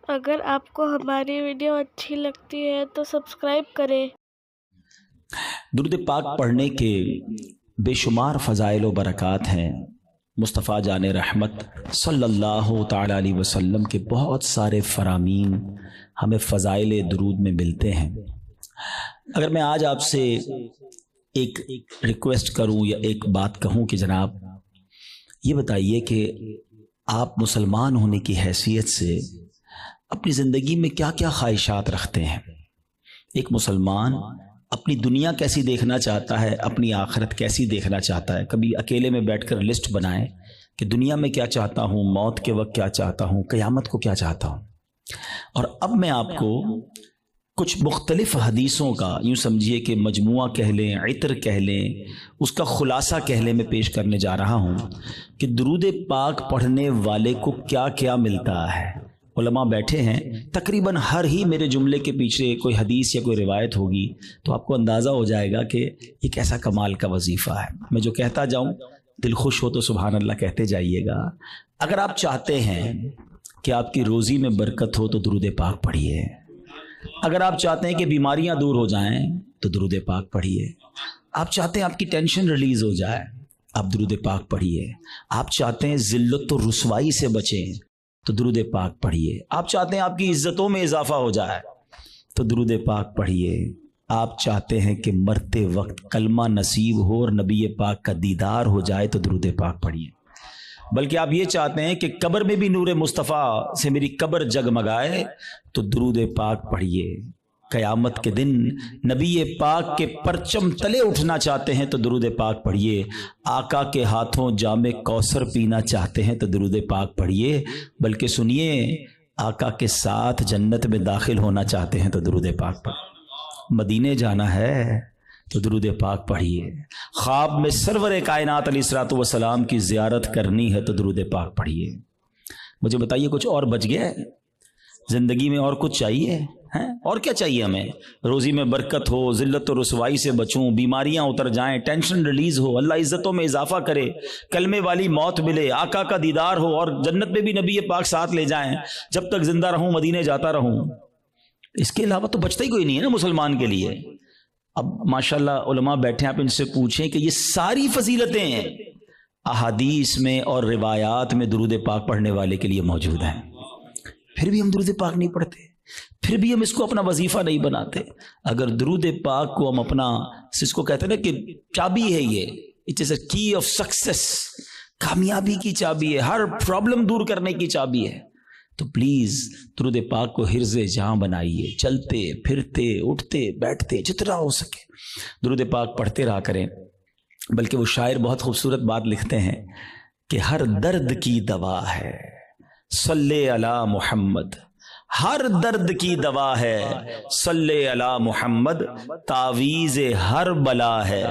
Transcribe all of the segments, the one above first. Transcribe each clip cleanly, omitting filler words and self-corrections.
اگر آپ کو ہماری ویڈیو اچھی لگتی ہے تو سبسکرائب کریں۔ درود پاک پڑھنے کے بے شمار فضائل و برکات ہیں۔ مصطفیٰ جان رحمت صلی اللہ تعالی علیہ وسلم کے بہت سارے فرامین ہمیں فضائل درود میں ملتے ہیں۔ اگر میں آج آپ سے ایک ریکویسٹ کروں یا ایک بات کہوں کہ جناب یہ بتائیے کہ آپ مسلمان ہونے کی حیثیت سے اپنی زندگی میں کیا کیا خواہشات رکھتے ہیں؟ ایک مسلمان اپنی دنیا کیسی دیکھنا چاہتا ہے، اپنی آخرت کیسی دیکھنا چاہتا ہے؟ کبھی اکیلے میں بیٹھ کر لسٹ بنائیں کہ دنیا میں کیا چاہتا ہوں، موت کے وقت کیا چاہتا ہوں، قیامت کو کیا چاہتا ہوں۔ اور اب میں آپ کو کچھ مختلف حدیثوں کا، یوں سمجھیے کہ مجموعہ کہہ لیں، عطر کہہ لیں، اس کا خلاصہ کہہ لیں، میں پیش کرنے جا رہا ہوں کہ درود پاک پڑھنے والے کو کیا کیا ملتا ہے۔ علماء بیٹھے ہیں، تقریباً ہر ہی میرے جملے کے پیچھے کوئی حدیث یا کوئی روایت ہوگی، تو آپ کو اندازہ ہو جائے گا کہ یہ کیسا کمال کا وظیفہ ہے۔ میں جو کہتا جاؤں دل خوش ہو تو سبحان اللہ کہتے جائیے گا۔ اگر آپ چاہتے ہیں کہ آپ کی روزی میں برکت ہو تو درود پاک پڑھیے۔ اگر آپ چاہتے ہیں کہ بیماریاں دور ہو جائیں تو درود پاک پڑھیے۔ آپ چاہتے ہیں آپ کی ٹینشن ریلیز ہو جائے، آپ درود پاک پڑھیے۔ آپ چاہتے ہیں ذلت و رسوائی سے بچیں تو درود پاک پڑھیے۔ آپ چاہتے ہیں آپ کی عزتوں میں اضافہ ہو جائے تو درود پاک پڑھیے۔ آپ چاہتے ہیں کہ مرتے وقت کلمہ نصیب ہو اور نبی پاک کا دیدار ہو جائے تو درود پاک پڑھیے۔ بلکہ آپ یہ چاہتے ہیں کہ قبر میں بھی نور مصطفیٰ سے میری قبر جگمگائے تو درود پاک پڑھیے۔ قیامت کے دن نبی پاک کے پرچم تلے اٹھنا چاہتے ہیں تو درود پاک پڑھیے۔ آقا کے ہاتھوں جام کوثر پینا چاہتے ہیں تو درود پاک پڑھیے۔ بلکہ سنیے، آقا کے ساتھ جنت میں داخل ہونا چاہتے ہیں تو درود پاک پڑھیے۔ مدینے جانا ہے تو درود پاک پڑھیے۔ خواب میں سرور کائنات علیہ الصلوۃ والسلام کی زیارت کرنی ہے تو درود پاک پڑھیے۔ مجھے بتائیے کچھ اور بچ گیا ہے زندگی میں؟ اور کچھ چاہیے؟ اور کیا چاہیے ہمیں؟ روزی میں برکت ہو، ذلت و رسوائی سے بچوں، بیماریاں اتر جائیں، ٹینشن ریلیز ہو، اللہ عزتوں میں اضافہ کرے، کلمے والی موت ملے، آقا کا دیدار ہو اور جنت میں بھی نبی پاک ساتھ لے جائیں، جب تک زندہ رہوں مدینے جاتا رہوں۔ اس کے علاوہ تو بچتا ہی کوئی نہیں ہے نا مسلمان کے لیے۔ اب ماشاءاللہ علماء بیٹھے، آپ ان سے پوچھیں کہ یہ ساری فضیلتیں ہیں احادیث میں اور روایات میں درود پاک پڑھنے والے کے لیے موجود ہیں، پھر بھی ہم درود پاک نہیں پڑھتے، پھر بھی ہم اس کو اپنا وظیفہ نہیں بناتے۔ اگر درود پاک کو ہم اپنا، اس کو کہتے ہیں نا کہ چابی ہے، یہ اٹ از اے کی آف سکسیس، کامیابی کی چابی ہے، ہر پرابلم دور کرنے کی چابی ہے، تو پلیز درود پاک کو حرز جہاں بنائیے۔ چلتے پھرتے اٹھتے بیٹھتے جتنا ہو سکے درود پاک پڑھتے رہا کریں۔ بلکہ وہ شاعر بہت خوبصورت بات لکھتے ہیں کہ ہر درد کی دوا ہے صلی علی محمد، ہر درد کی دوا ہے صلی علی محمد، تعویذ ہر بلا ہے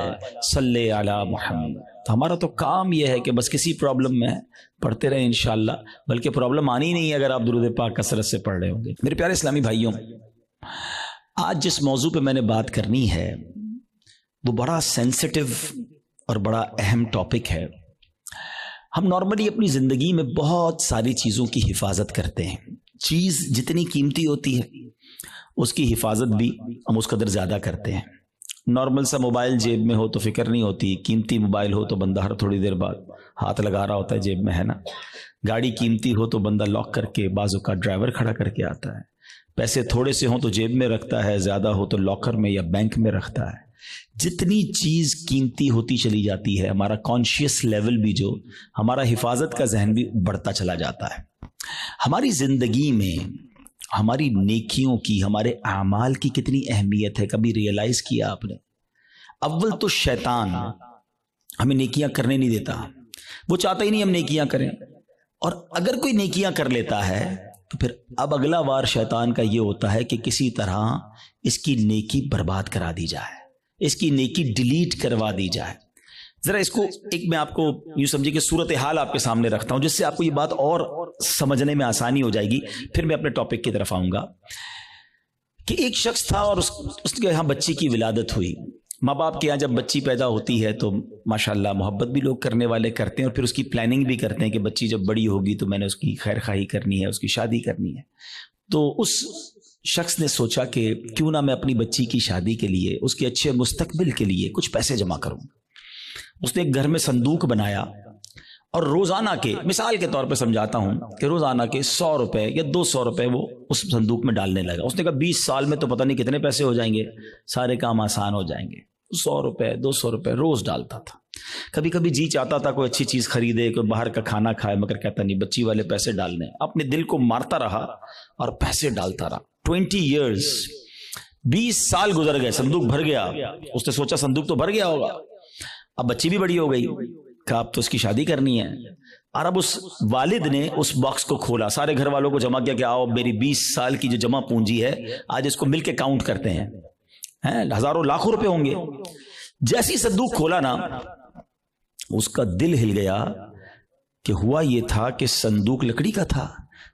صلی علی محمد۔ تو ہمارا تو کام یہ ہے کہ بس کسی پرابلم میں پڑھتے رہیں انشاءاللہ، بلکہ پرابلم آنی نہیں ہے اگر آپ درود پاک کثرت سے پڑھ رہے ہوں گے۔ میرے پیارے اسلامی بھائیوں، آج جس موضوع پہ میں نے بات کرنی ہے وہ بڑا سینسٹیو اور بڑا اہم ٹاپک ہے۔ ہم نارملی اپنی زندگی میں بہت ساری چیزوں کی حفاظت کرتے ہیں، چیز جتنی قیمتی ہوتی ہے اس کی حفاظت بھی ہم اس قدر زیادہ کرتے ہیں۔ نارمل سا موبائل جیب میں ہو تو فکر نہیں ہوتی، قیمتی موبائل ہو تو بندہ ہر تھوڑی دیر بعد ہاتھ لگا رہا ہوتا ہے جیب میں، ہے نا؟ گاڑی قیمتی ہو تو بندہ لاک کر کے، بعض اوقات ڈرائیور کھڑا کر کے آتا ہے، پیسے تھوڑے سے ہوں تو جیب میں رکھتا ہے، زیادہ ہو تو لاکر میں یا بینک میں رکھتا ہے۔ جتنی چیز قیمتی ہوتی چلی جاتی ہے، ہمارا کانشیس لیول بھی، جو ہمارا حفاظت کا ذہن بھی بڑھتا چلا جاتا ہے۔ ہماری زندگی میں ہماری نیکیوں کی، ہمارے اعمال کی کتنی اہمیت ہے، کبھی ریئلائز کیا آپ نے؟ اول تو شیطان ہمیں نیکیاں کرنے نہیں دیتا، وہ چاہتا ہی نہیں ہم نیکیاں کریں، اور اگر کوئی نیکیاں کر لیتا ہے تو پھر اب اگلا وار شیطان کا یہ ہوتا ہے کہ کسی طرح اس کی نیکی برباد کرا دی جائے، اس کی نیکی ڈیلیٹ کروا دی جائے۔ ذرا اس کو ایک میں آپ کو یوں سمجھے کہ صورتحال آپ کے سامنے رکھتا ہوں، جس سے آپ کو یہ بات اور سمجھنے میں آسانی ہو جائے گی، پھر میں اپنے ٹاپک کی طرف آؤں گا۔ کہ ایک شخص تھا اور اس کے یہاں بچی کی ولادت ہوئی۔ ماں باپ کے یہاں جب بچی پیدا ہوتی ہے تو ماشاءاللہ محبت بھی لوگ کرنے والے کرتے ہیں، اور پھر اس کی پلاننگ بھی کرتے ہیں کہ بچی جب بڑی ہوگی تو میں نے اس کی خیر خواہی کرنی ہے، اس کی شادی کرنی ہے۔ تو اس شخص نے سوچا کہ کیوں نہ میں اپنی بچی کی شادی کے لیے، اس کے اچھے مستقبل کے لیے کچھ پیسے جمع کروں۔ اس نے ایک گھر میں صندوق بنایا اور روزانہ کے، مثال کے طور پہ سمجھاتا ہوں کہ روزانہ کے 100 روپے یا 200 روپے وہ اس صندوق میں ڈالنے لگا۔ اس نے کہا 20 سال میں تو پتہ نہیں کتنے پیسے ہو جائیں گے، سارے کام آسان ہو جائیں گے۔ 100 روپے 200 روپے روز ڈالتا تھا۔ کبھی کبھی جی چاہتا تھا کوئی اچھی چیز خریدے، کوئی باہر کا کھانا کھائے، مگر کہتا نہیں، بچی والے پیسے ڈالنے۔ اپنے دل کو مارتا رہا اور پیسے ڈالتا رہا۔ 20 ایئرز، 20 سال گزر گئے، صندوق بھر گیا۔ اس نے سوچا صندوق تو بھر گیا ہوگا، اب بچی بھی بڑی ہو گئی، کہا اب تو اس کی شادی کرنی ہے۔ اور اب اس والد نے اس باکس کو کھولا، سارے گھر والوں کو جمع کیا کہ آؤ میری 20 سال کی جو جمع پونجی ہے آج اس کو مل کے کاؤنٹ کرتے ہیں، ہزاروں لاکھوں روپے ہوں گے۔ جیسی صندوق کھولا نا، اس کا دل ہل گیا کہ ہوا یہ تھا کہ صندوق لکڑی کا تھا،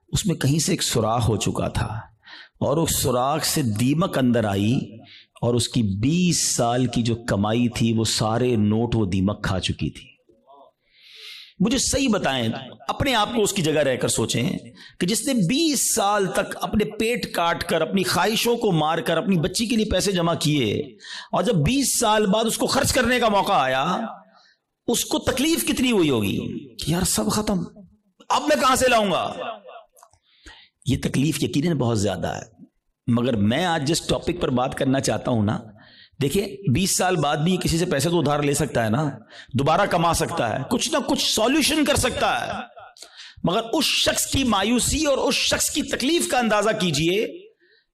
اس میں کہیں سے ایک سوراخ ہو چکا تھا اور اس سوراخ سے دیمک اندر آئی اور اس کی 20 سال کی جو کمائی تھی وہ سارے نوٹ وہ دیمک کھا چکی تھی۔ مجھے صحیح بتائیں، اپنے آپ کو اس کی جگہ رہ کر سوچیں کہ جس نے 20 سال تک اپنے پیٹ کاٹ کر، اپنی خواہشوں کو مار کر اپنی بچی کے لیے پیسے جمع کیے، اور جب 20 سال بعد اس کو خرچ کرنے کا موقع آیا، اس کو تکلیف کتنی ہوئی ہوگی کہ یار سب ختم، اب میں کہاں سے لاؤں گا۔ یہ تکلیف یقیناً بہت زیادہ ہے، مگر میں آج جس ٹاپک پر بات کرنا چاہتا ہوں نا، دیکھیں 20 سال بعد بھی کسی سے پیسے تو ادھار لے سکتا ہے نا، دوبارہ کما سکتا ہے، کچھ نہ کچھ سولوشن کر سکتا ہے، مگر اس شخص کی مایوسی اور اس شخص کی تکلیف کا اندازہ کیجئے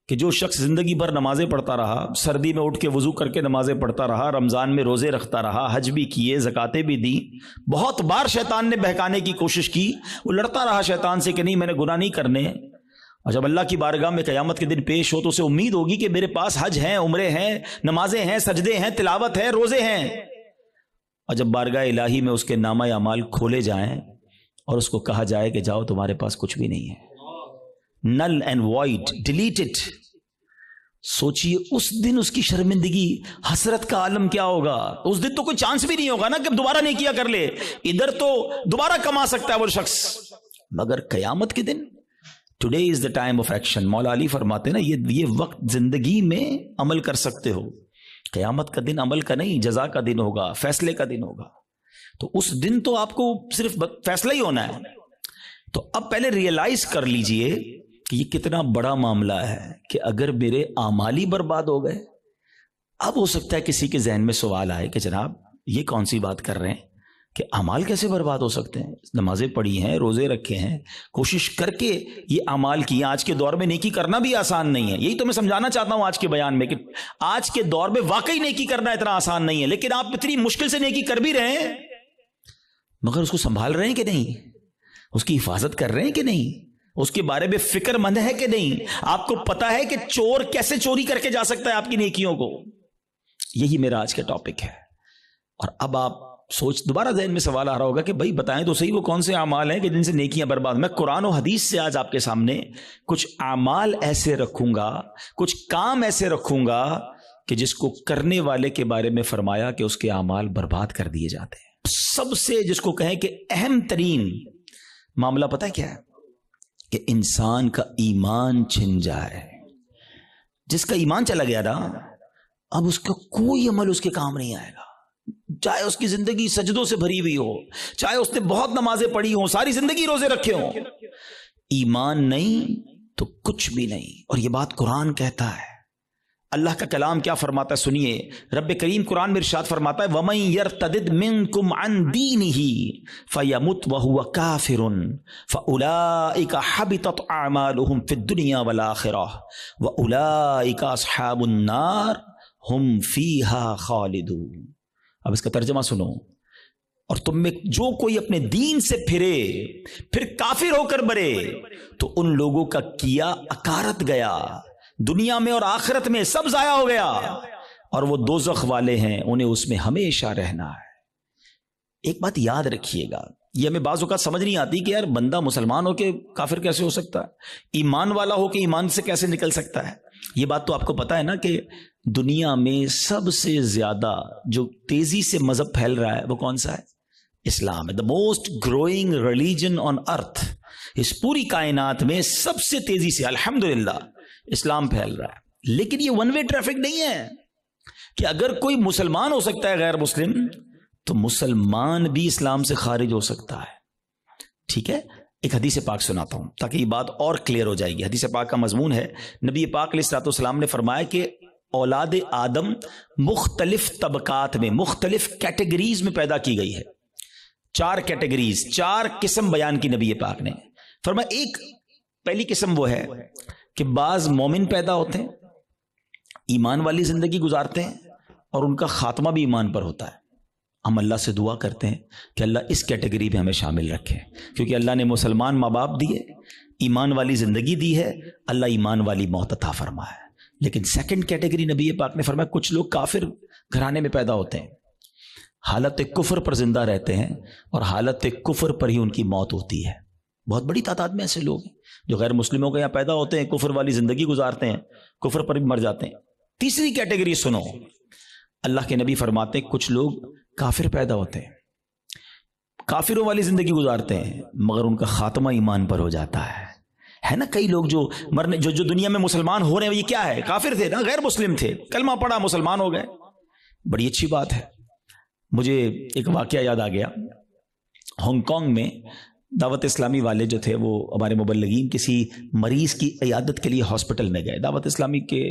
کہ جو شخص زندگی بھر نمازیں پڑھتا رہا، سردی میں اٹھ کے وضو کر کے نمازیں پڑھتا رہا، رمضان میں روزے رکھتا رہا، حج بھی کیے، زکاتیں بھی دی، بہت بار شیطان نے بہکانے کی کوشش کی، وہ لڑتا رہا شیطان سے کہ نہیں میں نے گناہ نہیں کرنے، اور جب اللہ کی بارگاہ میں قیامت کے دن پیش ہو تو اسے امید ہوگی کہ میرے پاس حج ہیں، عمرے ہیں، نمازیں ہیں، سجدے ہیں، تلاوت ہے، روزے ہیں، اور جب بارگاہ الہی میں اس کے نامہ اعمال کھولے جائیں اور اس کو کہا جائے کہ جاؤ تمہارے پاس کچھ بھی نہیں ہے، null and void, delete it, سوچئے اس دن اس کی شرمندگی، حسرت کا عالم کیا ہوگا۔ اس دن تو کوئی چانس بھی نہیں ہوگا نا کہ دوبارہ نیکیاں کر لے، ادھر تو دوبارہ کما سکتا ہے وہ شخص، مگر قیامت کے دن today is the time of action. Maula Ali فرماتے نا یہ وقت زندگی میں عمل کر سکتے ہو، قیامت کا دن عمل کا نہیں، جزا کا دن ہوگا، فیصلے کا دن ہوگا، تو اس دن تو آپ کو صرف فیصلہ ہی ہونا ہے۔ تو اب پہلے ریئلائز کر لیجئے کہ یہ کتنا بڑا معاملہ ہے کہ اگر میرے اعمال ہی برباد ہو گئے۔ اب ہو سکتا ہے کسی کے ذہن میں سوال آئے کہ جناب یہ کون سی بات کر رہے ہیں کہ اعمال کیسے برباد ہو سکتے ہیں؟ نمازیں پڑھی ہیں، روزے رکھے ہیں، کوشش کر کے یہ اعمال کی۔ آج کے دور میں نیکی کرنا بھی آسان نہیں ہے، یہی تو میں سمجھانا چاہتا ہوں آج کے بیان میں کہ آج کے دور میں واقعی نیکی کرنا اتنا آسان نہیں ہے، لیکن آپ اتنی مشکل سے نیکی کر بھی رہے ہیں، مگر اس کو سنبھال رہے ہیں کہ نہیں، اس کی حفاظت کر رہے ہیں کہ نہیں، اس کے بارے میں فکر مند ہے کہ نہیں، آپ کو پتا ہے کہ چور کیسے چوری کر کے جا سکتا ہے آپ کی نیکیوں کو۔ یہی میرا آج کا ٹاپک ہے۔ اور اب آپ دوبارہ ذہن میں سوال آ رہا ہوگا کہ بھائی بتائیں تو صحیح وہ کون سے اعمال ہیں کہ جن سے نیکیاں برباد۔ میں قرآن و حدیث سے آج آپ کے سامنے کچھ اعمال ایسے رکھوں گا، کچھ کام ایسے رکھوں گا کہ جس کو کرنے والے کے بارے میں فرمایا کہ اس کے اعمال برباد کر دیے جاتے ہیں۔ سب سے جس کو کہیں کہ اہم ترین معاملہ پتہ ہے کیا ہے؟ کہ انسان کا ایمان چھن جائے۔ جس کا ایمان چلا گیا نا، اب اس کا کوئی عمل اس کے کام نہیں آئے گا، چاہے اس کی زندگی سجدوں سے بھری ہوئی ہو، چاہے اس نے بہت نمازیں پڑھی ہوں، ساری زندگی روزے رکھے ہوں، ایمان نہیں تو کچھ بھی نہیں۔ اور یہ بات قرآن کہتا ہے، اللہ کا کلام کیا فرماتا ہے سنیے۔ رب کریم قرآن میں ارشاد فرماتا ہے وَمَن يَرْتَدِدْ مِنْكُمْ عَنْ دِينِهِ فَيَمُتْ وَهُوَ كَافِرٌ فَأُولَئِكَ حَبِطَتْ أَعْمَالُهُمْ فِي الدُّنْيَا وَالْآخِرَةِ وَأُولَئِكَ أَصْحَابُ النَّارِ هُمْ فِيهَا خَالِدُونَ۔ اب اس کا ترجمہ سنو۔ اور تم میں جو کوئی اپنے دین سے پھرے، پھر کافر ہو کر مرے، تو ان لوگوں کا کیا اکارت گیا، دنیا میں اور آخرت میں سب ضائع ہو گیا، اور وہ دوزخ والے ہیں، انہیں اس میں ہمیشہ رہنا ہے۔ ایک بات یاد رکھیے گا، یہ ہمیں بعض اوقات سمجھ نہیں آتی کہ یار بندہ مسلمان ہو کے کافر کیسے ہو سکتا ہے، ایمان والا ہو کے ایمان سے کیسے نکل سکتا ہے۔ یہ بات تو آپ کو پتا ہے نا کہ دنیا میں سب سے زیادہ جو تیزی سے مذہب پھیل رہا ہے وہ کون سا ہے؟ اسلام ہے. The most growing religion on earth. اس پوری کائنات میں سب سے تیزی سے الحمدللہ اسلام پھیل رہا ہے. لیکن یہ ون وے ٹریفک نہیں ہے کہ اگر کوئی مسلمان ہو سکتا ہے غیر مسلم تو مسلمان بھی اسلام سے خارج ہو سکتا ہے. ٹھیک ہے, ایک حدیث پاک سناتا ہوں تاکہ یہ بات اور کلیئر ہو جائے گی. حدیث پاک کا مضمون ہے, نبی پاک علیہ الصلوۃ والسلام نے فرمایا کہ اولاد آدم مختلف طبقات میں, مختلف کیٹیگریز میں پیدا کی گئی ہے. 4 کیٹیگریز, 4 قسم بیان کی نبی پاک نے. فرمایا ایک پہلی قسم وہ ہے کہ بعض مومن پیدا ہوتے ہیں, ایمان والی زندگی گزارتے ہیں اور ان کا خاتمہ بھی ایمان پر ہوتا ہے. ہم اللہ سے دعا کرتے ہیں کہ اللہ اس کیٹیگری میں ہمیں شامل رکھے, کیونکہ اللہ نے مسلمان ماں باپ دیے, ایمان والی زندگی دی ہے, اللہ ایمان والی موت عطا فرمایا ہے. لیکن سیکنڈ کیٹیگری نبی پاک نے فرمایا کچھ لوگ کافر گھرانے میں پیدا ہوتے ہیں, حالت کفر پر زندہ رہتے ہیں اور حالت کفر پر ہی ان کی موت ہوتی ہے. بہت بڑی تعداد میں ایسے لوگ ہیں جو غیر مسلموں کے یہاں پیدا ہوتے ہیں, کفر والی زندگی گزارتے ہیں, کفر پر بھی مر جاتے ہیں. تیسری کیٹیگری سنو, اللہ کے نبی فرماتے ہیں کچھ لوگ کافر پیدا ہوتے ہیں, کافروں والی زندگی گزارتے ہیں, مگر ان کا خاتمہ ایمان پر ہو جاتا ہے. ہے نا کئی لوگ جو مرنے جو دنیا میں مسلمان ہو رہے ہیں, یہ کیا ہے, کافر تھے نا, غیر مسلم تھے, کلمہ پڑھا مسلمان ہو گئے, بڑی اچھی بات ہے. مجھے ایک واقعہ یاد آ گیا. ہانگ کانگ میں دعوت اسلامی والے جو تھے وہ ہمارے مبلغین کسی مریض کی عیادت کے لیے ہاسپٹل میں گئے. دعوت اسلامی کے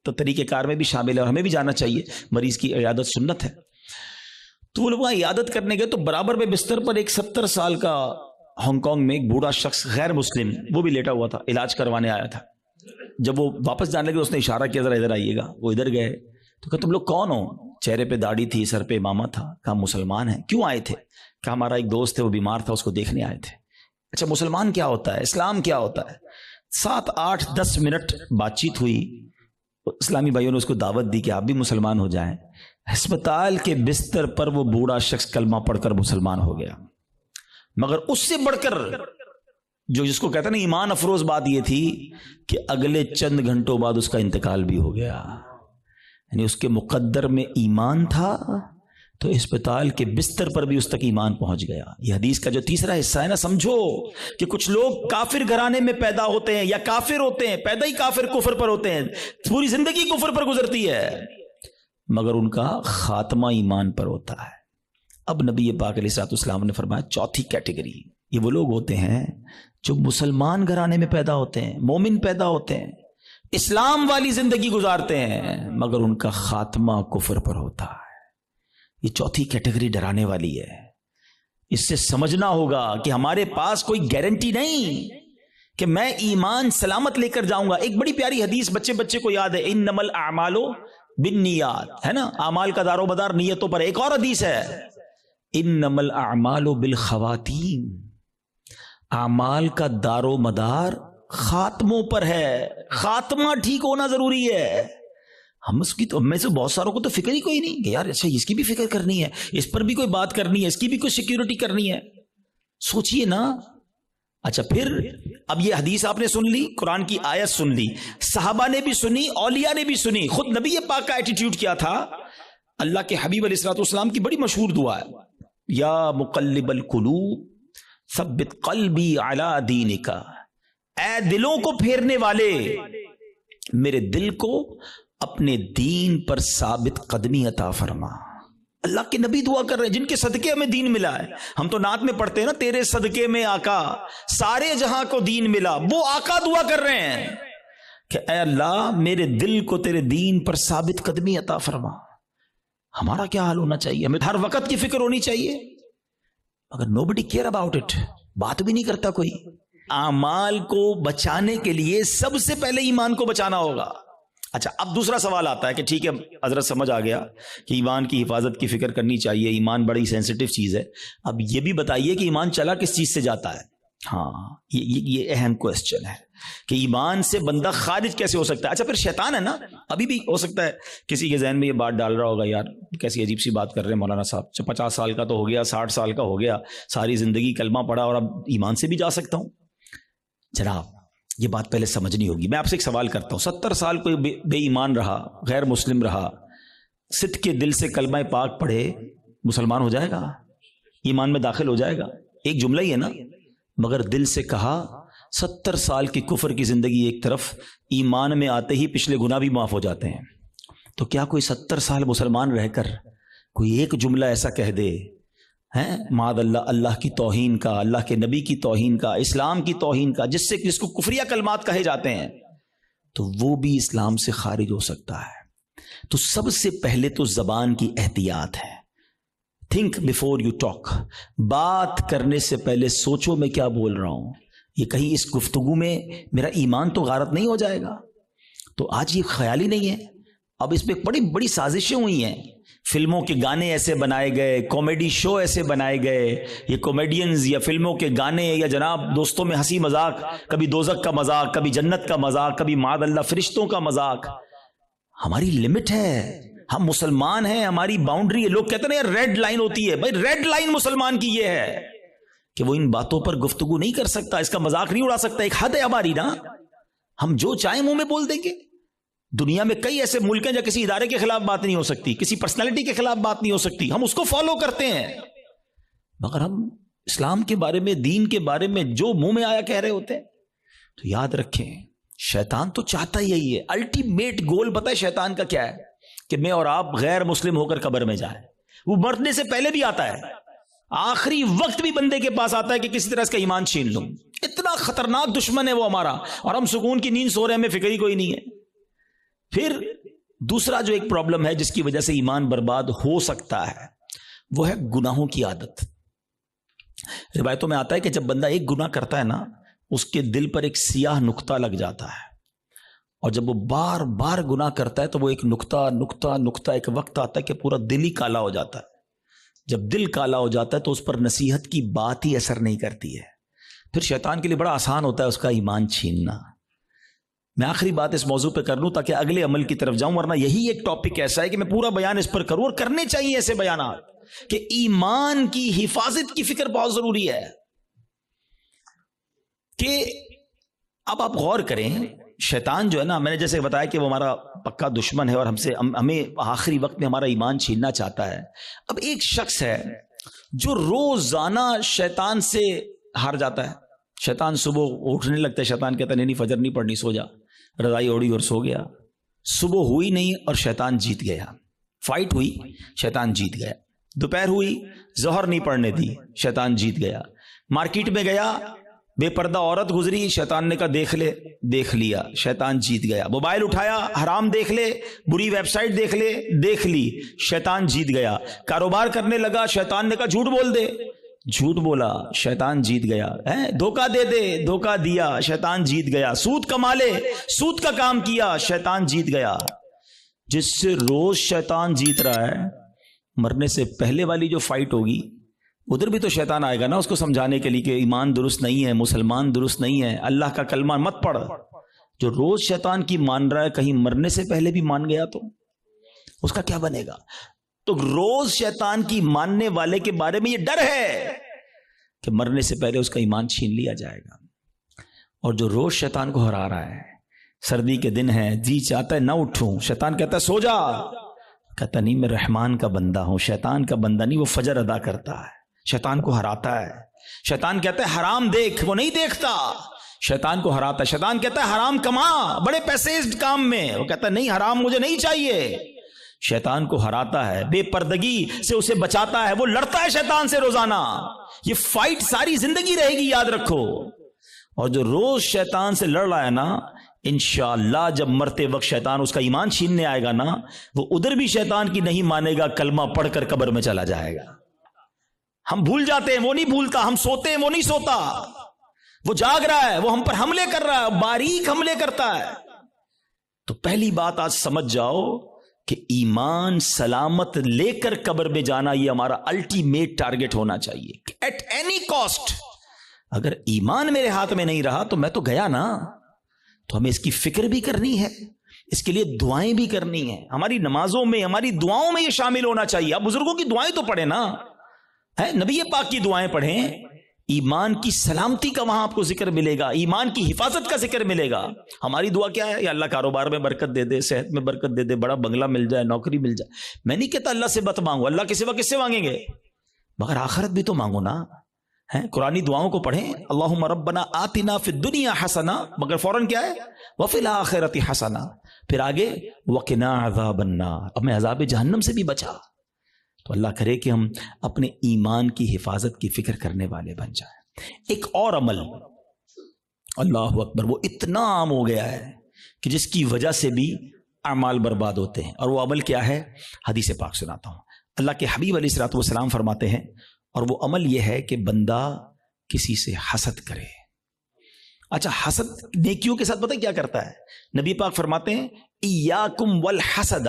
تو طریقہ کار میں بھی شامل ہے اور ہمیں بھی جانا چاہیے, مریض کی عیادت سنت ہے. تو وہ لوگ وہاں عیادت کرنے گئے تو برابر میں بستر پر ایک 70 سال کا ہانگ کانگ میں ایک بوڑھا شخص غیر مسلم وہ بھی لیٹا ہوا تھا, علاج کروانے آیا تھا. جب وہ واپس جانے لگے اس نے اشارہ کیا ذرا ادھر آئیے گا. وہ ادھر گئے تو کہا تم لوگ کون ہو؟ چہرے پہ داڑھی تھی, سر پہ امامہ تھا. کہا مسلمان ہیں. کیوں آئے تھے؟ کہا ہمارا ایک دوست ہے وہ بیمار تھا, اس کو دیکھنے آئے تھے. اچھا مسلمان کیا ہوتا ہے, اسلام کیا ہوتا ہے؟ 7, 8, 10 منٹ بات چیت ہوئی. اسلامی بھائیوں نے اس کو دعوت دی کہ آپ بھی مسلمان ہو جائیں. ہسپتال کے بستر پر وہ بوڑھا شخص کلمہ پڑھ کر مسلمان ہو گیا. مگر اس سے بڑھ کر جو جس کو کہتے ہیں نا ایمان افروز بات یہ تھی کہ اگلے چند گھنٹوں بعد اس کا انتقال بھی ہو گیا. یعنی اس کے مقدر میں ایمان تھا تو اسپتال کے بستر پر بھی اس تک ایمان پہنچ گیا. یہ حدیث کا جو تیسرا حصہ ہے نا, سمجھو کہ کچھ لوگ کافر گھرانے میں پیدا ہوتے ہیں یا کافر ہوتے ہیں, پیدا ہی کافر کفر پر ہوتے ہیں, پوری زندگی کفر پر گزرتی ہے, مگر ان کا خاتمہ ایمان پر ہوتا ہے. اب نبی پاک علیہ الصلوۃ والسلام نے فرمایا چوتھی کیٹیگری یہ وہ لوگ ہوتے ہیں جو مسلمان گھرانے میں پیدا ہوتے ہیں, مومن پیدا ہوتے ہیں, اسلام والی زندگی گزارتے ہیں, مگر ان کا خاتمہ کفر پر ہوتا ہے. یہ چوتھی کیٹیگری ڈرانے والی ہے. اس سے سمجھنا ہوگا کہ ہمارے پاس کوئی گارنٹی نہیں کہ میں ایمان سلامت لے کر جاؤں گا. ایک بڑی پیاری حدیث بچے کو یاد ہے, انما الاعمال بالنیات, ہے نا, اعمال کا دار و مدار نیتوں پر. ایک اور حدیث ہے انما الاعمال بالخواتیم, اعمال کا دار و مدار خاتموں پر ہے. خاتمہ ٹھیک ہونا ضروری ہے. ہم اس کی تو میں سے بہت ساروں کو تو فکر ہی کوئی نہیں کہ یار اچھا اس کی بھی فکر کرنی ہے, اس پر بھی کوئی بات کرنی ہے, اس کی بھی کوئی سیکیورٹی کرنی ہے. سوچئے نا. اچھا پھر اب یہ حدیث آپ نے سن لی, قرآن کی آیت سن لی, صحابہ نے بھی سنی, اولیاء نے بھی سنی, خود نبی پاک کا ایٹیٹیوڈ کیا تھا. اللہ کے حبیب علیہ الصلوۃ والسلام کی بڑی مشہور دعا ہے, یا مقلب القلوب ثبت قلبی علی دینک, اے دلوں کو پھیرنے والے میرے دل کو اپنے دین پر ثابت قدمی عطا فرما. اللہ کے نبی دعا کر رہے ہیں جن کے صدقے ہمیں دین ملا ہے. ہم تو نعت میں پڑھتے ہیں نا, تیرے صدقے میں آقا سارے جہاں کو دین ملا. وہ آقا دعا کر رہے ہیں کہ اے اللہ میرے دل کو تیرے دین پر ثابت قدمی عطا فرما. ہمارا کیا حال ہونا چاہیے, ہمیں ہر وقت کی فکر ہونی چاہیے, مگر nobody care about it, بات بھی نہیں کرتا کوئی. اعمال کو بچانے کے لیے سب سے پہلے ایمان کو بچانا ہوگا. اچھا اب دوسرا سوال آتا ہے کہ ٹھیک ہے حضرت سمجھ آ گیا کہ ایمان کی حفاظت کی فکر کرنی چاہیے, ایمان بڑی سینسٹیو چیز ہے. اب یہ بھی بتائیے کہ ایمان چلا کس چیز سے جاتا ہے. ہاں یہ اہم کوسچن ہے کہ ایمان سے بندہ خارج کیسے ہو سکتا ہے. اچھا پھر شیطان ہے نا, ابھی بھی ہو سکتا ہے کسی کے ذہن میں یہ بات ڈال رہا ہوگا, یار کیسی عجیب سی بات کر رہے ہیں مولانا صاحب, 50 سال کا تو ہو گیا, 60 سال کا ہو گیا, ساری زندگی کلمہ پڑھا اور اب ایمان سے بھی جا سکتا ہوں. جناب یہ بات پہلے سمجھنی ہوگی. میں آپ سے ایک سوال کرتا ہوں, 70 سال کوئی بے ایمان رہا, غیر مسلم رہا, صدق کے دل سے کلمہ پاک پڑھے, مسلمان ہو جائے گا؟ ایمان میں داخل ہو جائے گا. ایک جملہ ہی ہے نا, مگر دل سے کہا. 70 سال کی کفر کی زندگی ایک طرف, ایمان میں آتے ہی پچھلے گناہ بھی معاف ہو جاتے ہیں. تو کیا کوئی 70 سال مسلمان رہ کر کوئی ایک جملہ ایسا کہہ دے ہیں معاذ اللہ, اللہ کی توہین کا, اللہ کے نبی کی توہین کا, اسلام کی توہین کا, جس کو کفریہ کلمات کہے جاتے ہیں, تو وہ بھی اسلام سے خارج ہو سکتا ہے. تو سب سے پہلے تو زبان کی احتیاط ہے. Think before you talk. بات کرنے سے پہلے سوچو میں کیا بول رہا ہوں, یہ کہیں اس گفتگو میں میرا ایمان تو غارت نہیں ہو جائے گا. تو آج یہ خیال ہی نہیں ہے. اب اس پہ بڑی بڑی سازشیں ہوئی ہیں. فلموں کے گانے ایسے بنائے گئے, کامیڈی شو ایسے بنائے گئے, یہ کامیڈینز یا فلموں کے گانے یا جناب دوستوں میں ہنسی مذاق, کبھی دوزخ کا مذاق, کبھی جنت کا مذاق, کبھی معاذ اللہ فرشتوں کا مذاق. ہماری لمٹ ہے, ہم مسلمان ہیں, ہماری باؤنڈری ہے. لوگ کہتے ہیں ریڈ لائن ہوتی ہے. بھائی ریڈ لائن مسلمان کی یہ ہے کہ وہ ان باتوں پر گفتگو نہیں کر سکتا, اس کا مذاق نہیں اڑا سکتا. ایک حد ہے ہماری نا, ہم جو چاہیں منہ میں بول دیں گے. دنیا میں کئی ایسے ملک ہیں جہاں کسی ادارے کے خلاف بات نہیں ہو سکتی, کسی پرسنالٹی کے خلاف بات نہیں ہو سکتی, ہم اس کو فالو کرتے ہیں. مگر ہم اسلام کے بارے میں, دین کے بارے میں جو منہ میں آیا کہہ رہے ہوتے ہیں. تو یاد رکھیں, شیطان تو چاہتا ہی یہی ہے. الٹیمیٹ گول پتہ ہے شیطان کا کیا ہے؟ کہ میں اور آپ غیر مسلم ہو کر قبر میں جائیں. وہ مرنے سے پہلے بھی آتا ہے, آخری وقت بھی بندے کے پاس آتا ہے کہ کسی طرح اس کا ایمان چھین لوں. اتنا خطرناک دشمن ہے وہ ہمارا, اور ہم سکون کی نیند سو رہے ہیں, ہمیں فکر ہی کوئی نہیں ہے. پھر دوسرا جو ایک پرابلم ہے جس کی وجہ سے ایمان برباد ہو سکتا ہے, وہ ہے گناہوں کی عادت. روایتوں میں آتا ہے کہ جب بندہ ایک گناہ کرتا ہے نا, اس کے دل پر ایک سیاہ نقطہ لگ جاتا ہے, اور جب وہ بار بار گناہ کرتا ہے تو وہ ایک نقطہ ایک وقت آتا ہے کہ پورا دل ہی کالا ہو جاتا ہے. جب دل کالا ہو جاتا ہے تو اس پر نصیحت کی بات ہی اثر نہیں کرتی ہے. پھر شیطان کے لیے بڑا آسان ہوتا ہے اس کا ایمان چھیننا. میں آخری بات اس موضوع پہ کر لوں تاکہ اگلے عمل کی طرف جاؤں, ورنہ یہی ایک ٹاپک ایسا ہے کہ میں پورا بیان اس پر کروں, اور کرنے چاہیے ایسے بیانات کہ ایمان کی حفاظت کی فکر بہت ضروری ہے. کہ اب آپ غور کریں, شیطان جو ہے نا, میں نے جیسے بتایا کہ وہ ہمارا پکا دشمن ہے اور ہمیں آخری وقت میں ہمارا ایمان چھیننا چاہتا ہے. اب ایک شخص ہے جو روزانہ شیطان سے ہار جاتا ہے. شیطان صبح اٹھنے لگتا ہے, شیطان کہتا ہے نہیں فجر نہیں پڑھنی, سو جا. رضائی اوڑی اور سو گیا. صبح ہوئی نہیں اور شیطان جیت گیا. فائٹ ہوئی, شیطان جیت گیا. دوپہر ہوئی, ظہر نہیں پڑھنے دی, شیطان جیت گیا. مارکیٹ میں گیا, بے پردہ عورت گزری, شیطان نے کہا دیکھ لیا, شیطان جیت گیا. موبائل اٹھایا, حرام دیکھ لے, بری ویب سائٹ دیکھ لی, شیطان جیت گیا. کاروبار کرنے لگا, شیطان نے کہا جھوٹ بول دے, جھوٹ بولا, شیطان جیت گیا. دھوکہ دے دے, دھوکہ دیا, شیطان جیت گیا. سود کما لے, سود کا کام کیا, شیطان جیت گیا. جس سے روز شیطان جیت رہا ہے, مرنے سے پہلے والی جو فائٹ ہوگی ادھر بھی تو شیطان آئے گا نا اس کو سمجھانے کے لیے کہ ایمان درست نہیں ہے, مسلمان درست نہیں ہے, اللہ کا کلمہ مت پڑھ. جو روز شیطان کی مان رہا ہے, کہیں مرنے سے پہلے بھی مان گیا تو اس کا کیا بنے گا؟ تو روز شیطان کی ماننے والے کے بارے میں یہ ڈر ہے کہ مرنے سے پہلے اس کا ایمان چھین لیا جائے گا. اور جو روز شیطان کو ہرا رہا ہے, سردی کے دن ہے, جی چاہتا ہے نہ اٹھوں, شیطان کہتا ہے سو جا, کہتا نہیں میں رحمان کا بندہ ہوں, شیطان کا بندہ نہیں, وہ فجر ادا کرتا ہے, شیطان کو ہراتا ہے. شیطان کہتا ہے حرام دیکھ, وہ نہیں دیکھتا, شیطان کو ہراتا ہے. شیطان کہتا ہے حرام کما, بڑے پیسے اس کام میں, وہ کہتا ہے نہیں حرام مجھے نہیں چاہیے. شیطان کو ہراتا ہے, بے پردگی سے اسے بچاتا ہے, وہ لڑتا ہے شیطان سے روزانہ. یہ فائٹ ساری زندگی رہے گی, یاد رکھو. اور جو روز شیطان سے لڑ رہا ہے نا, انشاءاللہ جب مرتے وقت شیطان اس کا ایمان چھیننے آئے گا نا, وہ ادھر بھی شیطان کی نہیں مانے گا, کلمہ پڑھ کر قبر میں چلا جائے گا. ہم بھول جاتے ہیں, وہ نہیں بھولتا. ہم سوتے ہیں, وہ نہیں سوتا. وہ جاگ رہا ہے, وہ ہم پر حملے کر رہا ہے, باریک حملے کرتا ہے. تو پہلی بات آج سمجھ جاؤ کہ ایمان سلامت لے کر قبر میں جانا یہ ہمارا الٹیمیٹ ٹارگٹ ہونا چاہیے ایٹ اینی کاسٹ. اگر ایمان میرے ہاتھ میں نہیں رہا تو میں تو گیا نا. تو ہمیں اس کی فکر بھی کرنی ہے, اس کے لیے دعائیں بھی کرنی ہیں. ہماری نمازوں میں, ہماری دعاؤں میں یہ شامل ہونا چاہیے. آپ بزرگوں کی دعائیں تو پڑھیں نا, نبی پاک کی دعائیں پڑھیں. ایمان کی سلامتی کا وہاں آپ کو ذکر ملے گا, ایمان کی حفاظت کا ذکر ملے گا. ہماری دعا کیا ہے؟ یا اللہ کاروبار میں برکت دے دے, صحت میں برکت دے دے, بڑا بنگلہ مل جائے, نوکری مل جائے. میں نہیں کہتا اللہ سے مت مانگو, اللہ کے سوا کس سے مانگیں گے؟ مگر آخرت بھی تو مانگو نا. قرآنی دعاؤں کو پڑھیں, اللہم ربنا آتنا فی الدنیا حسنہ, مگر فوراً کیا ہے, وفی الآخرۃ حسنہ, پھر آگے وقنا عذاب النار, اب میں عذاب جہنم سے بھی بچا. تو اللہ کرے کہ ہم اپنے ایمان کی حفاظت کی فکر کرنے والے بن جائیں. ایک اور عمل, اللہ اکبر, وہ اتنا عام ہو گیا ہے کہ جس کی وجہ سے بھی اعمال برباد ہوتے ہیں, اور وہ عمل کیا ہے؟ حدیث پاک سناتا ہوں. اللہ کے حبیب علیہ الصلوۃ والسلام فرماتے ہیں, اور وہ عمل یہ ہے کہ بندہ کسی سے حسد کرے. اچھا, حسد نیکیوں کے ساتھ پتہ کیا کرتا ہے؟ نبی پاک فرماتے ہیں ایاکم والحسد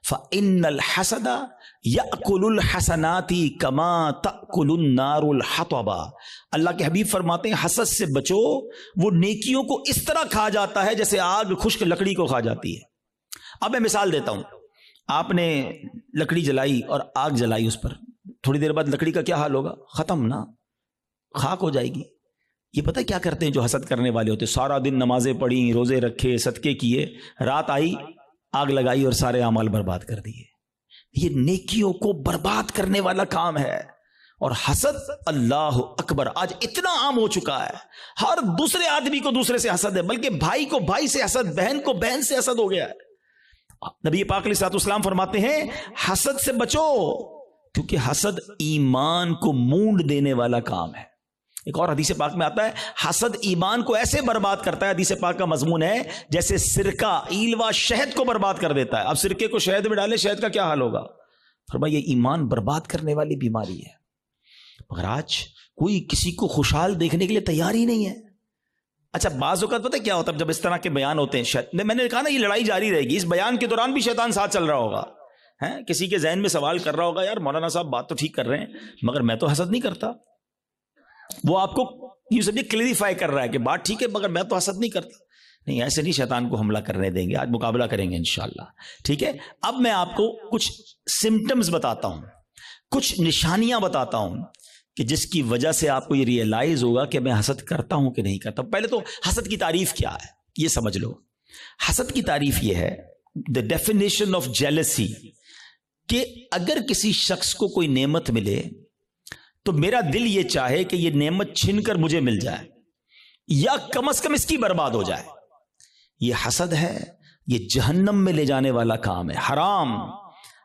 فإن الحسد یأکل الحسنات کما تأکل النار الحطب. اللہ کے حبیب فرماتے ہیں حسد سے بچو, وہ نیکیوں کو اس طرح کھا جاتا ہے جیسے آگ خشک لکڑی کو کھا جاتی ہے. اب میں مثال دیتا ہوں, آپ نے لکڑی جلائی اور آگ جلائی اس پر, تھوڑی دیر بعد لکڑی کا کیا حال ہوگا؟ ختم نا, خاک ہو جائے گی. یہ پتہ کیا کرتے ہیں جو حسد کرنے والے ہوتے؟ سارا دن نمازیں پڑھی, روزے رکھے, صدقے کیے, رات آئی آگ لگائی اور سارے اعمال برباد کر دیے. یہ نیکیوں کو برباد کرنے والا کام ہے. اور حسد, اللہ اکبر, آج اتنا عام ہو چکا ہے, ہر دوسرے آدمی کو دوسرے سے حسد ہے, بلکہ بھائی کو بھائی سے حسد, بہن کو بہن سے حسد ہو گیا ہے. نبی پاک علیہ الصلوۃ والسلام فرماتے ہیں حسد سے بچو, کیونکہ حسد ایمان کو مونڈ دینے والا کام ہے. ایک اور حدیث پاک میں آتا ہے حسد ایمان کو ایسے برباد کرتا ہے, حدیث پاک کا مضمون ہے جیسے سرکہ ایلوا شہد کو برباد کر دیتا ہے. اب سرکے کو شہد میں ڈالیں, شہد کا کیا حال ہوگا؟ فرمایا یہ ایمان برباد کرنے والی بیماری ہے. مگر آج کوئی کسی کو خوشحال دیکھنے کے لیے تیار ہی نہیں ہے. اچھا, بعض اوقات پتہ کیا ہوتا ہے جب اس طرح کے بیان ہوتے ہیں, میں نے کہا نا یہ لڑائی جاری رہے گی, اس بیان کے دوران بھی شیطان ساتھ چل رہا ہوگا. کسی کے ذہن میں سوال کر رہا ہوگا, یار مولانا صاحب بات تو ٹھیک کر رہے ہیں مگر میں تو حسد نہیں کرتا. وہ آپ کو یہ سب کلیریفائی کر رہا ہے کہ بات ٹھیک ہے مگر میں تو حسد نہیں کرتا. نہیں, ایسے نہیں شیطان کو حملہ کرنے دیں گے, آج مقابلہ کریں گے انشاءاللہ. ٹھیک ہے, اب میں آپ کو کچھ سمٹمز بتاتا ہوں, کچھ نشانیاں بتاتا ہوں کہ جس کی وجہ سے آپ کو یہ ریئلائز ہوگا کہ میں حسد کرتا ہوں کہ نہیں کرتا. پہلے تو حسد کی تعریف کیا ہے یہ سمجھ لو. حسد کی تعریف یہ ہے, the definition of jealousy, کہ اگر کسی شخص کو کوئی نعمت ملے تو میرا دل یہ چاہے کہ یہ نعمت چھن کر مجھے مل جائے یا کم از کم اس کی برباد ہو جائے. یہ حسد ہے, یہ جہنم میں لے جانے والا کام ہے, حرام.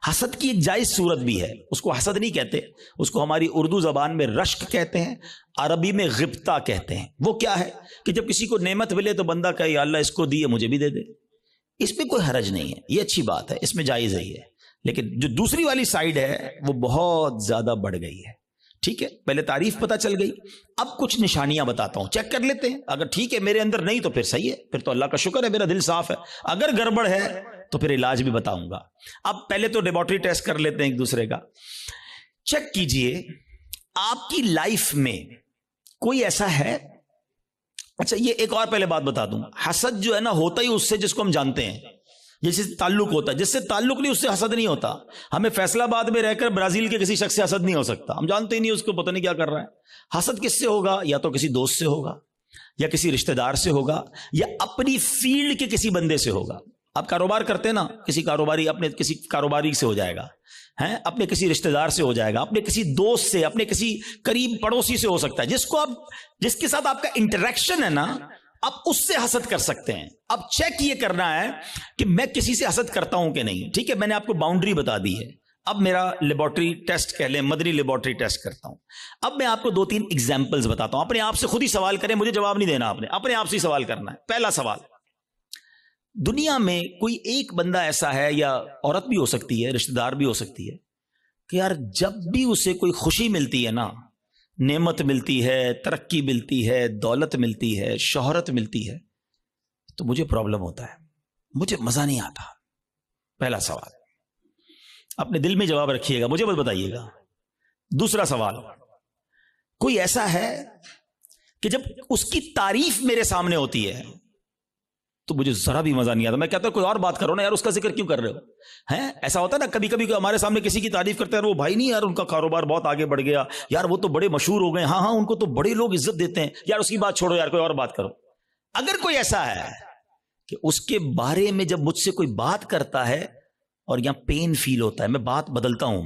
حسد کی ایک جائز صورت بھی ہے, اس کو حسد نہیں کہتے, اس کو ہماری اردو زبان میں رشک کہتے ہیں, عربی میں غبطہ کہتے ہیں. وہ کیا ہے کہ جب کسی کو نعمت ملے تو بندہ کہے یا اللہ اس کو دی ہے مجھے بھی دے دے. اس پہ کوئی حرج نہیں ہے, یہ اچھی بات ہے, اس میں جائز ہے یہ. لیکن جو دوسری والی سائیڈ ہے وہ بہت زیادہ بڑھ گئی ہے. ٹھیک ہے, پہلے تعریف پتہ چل گئی, اب کچھ نشانیاں بتاتا ہوں, چیک کر لیتے ہیں. اگر ٹھیک ہے میرے اندر نہیں تو پھر صحیح ہے, پھر تو اللہ کا شکر ہے میرا دل صاف ہے. اگر گڑبڑ ہے تو پھر علاج بھی بتاؤں گا. اب پہلے تو لیبارٹری ٹیسٹ کر لیتے ہیں ایک دوسرے کا. چیک کیجئے آپ کی لائف میں کوئی ایسا ہے. اچھا, یہ ایک اور پہلے بات بتا دوں, حسد جو ہے نا ہوتا ہی اس سے جس کو ہم جانتے ہیں, جس سے تعلق ہوتا ہے. جس سے تعلق نہیں اس سے حسد نہیں ہوتا. ہمیں فیصلہ آباد میں رہ کر برازیل کے کسی شخص سے حسد نہیں ہو سکتا, ہم جانتے ہی نہیں اس کو, پتہ نہیں کیا کر رہا ہے. حسد کس سے ہوگا؟ یا تو کسی دوست سے ہوگا, یا کسی رشتہ دار سے ہوگا, یا اپنی فیلڈ کے کسی بندے سے ہوگا. آپ کاروبار کرتے ہیں نا, کسی کاروباری اپنے کسی کاروباری سے ہو جائے گا, اپنے کسی رشتہ دار سے ہو جائے گا, اپنے کسی دوست سے, اپنے کسی قریب پڑوسی سے ہو سکتا ہے, جس کو آپ جس کے ساتھ آپ کا انٹریکشن ہے نا, آپ اس سے حسد کر سکتے ہیں. اب چیک یہ کرنا ہے کہ میں کسی سے حسد کرتا ہوں کہ نہیں. ٹھیک ہے, میں نے آپ کو باؤنڈری بتا دی ہے. اب میرا لیبارٹری ٹیسٹ کہہ لیں, مدنی لیبارٹری ٹیسٹ کرتا ہوں. اب میں آپ کو 2-3 ایگزامپلز بتاتا ہوں. اپنے آپ سے خود ہی سوال کریں, مجھے جواب نہیں دینا, آپ نے اپنے آپ سے ہی سوال کرنا ہے. پہلا سوال, دنیا میں کوئی ایک بندہ ایسا ہے, یا عورت بھی ہو سکتی ہے, رشتہ دار بھی ہو سکتی ہے, کہ یار جب بھی اسے کوئی خوشی ملتی ہے نا, نعمت ملتی ہے, ترقی ملتی ہے, دولت ملتی ہے, شہرت ملتی ہے, تو مجھے پرابلم ہوتا ہے, مجھے مزہ نہیں آتا. پہلا سوال, اپنے دل میں جواب رکھیے گا, مجھے بس بتائیے گا. دوسرا سوال, کوئی ایسا ہے کہ جب اس کی تعریف میرے سامنے ہوتی ہے تو مجھے ذرا بھی مزہ نہیں آتا. میں کہتا ہوں کوئی اور بات کرو نا یار, اس کا ذکر کیوں کر رہے ہو. ایسا ہوتا ہے نا کبھی کبھی ہمارے سامنے کسی کی تعریف کرتے ہیں, وہ بھائی نہیں یار ان کا کاروبار بہت آگے بڑھ گیا, یار وہ تو بڑے مشہور ہو گئے, ہاں ان کو تو بڑے لوگ عزت دیتے ہیں, یار اس کی بات چھوڑو, یار کوئی اور بات کرو. اگر کوئی ایسا ہے کہ اس کے بارے میں جب مجھ سے کوئی بات کرتا ہے اور یہاں پین فیل ہوتا ہے, میں بات بدلتا ہوں,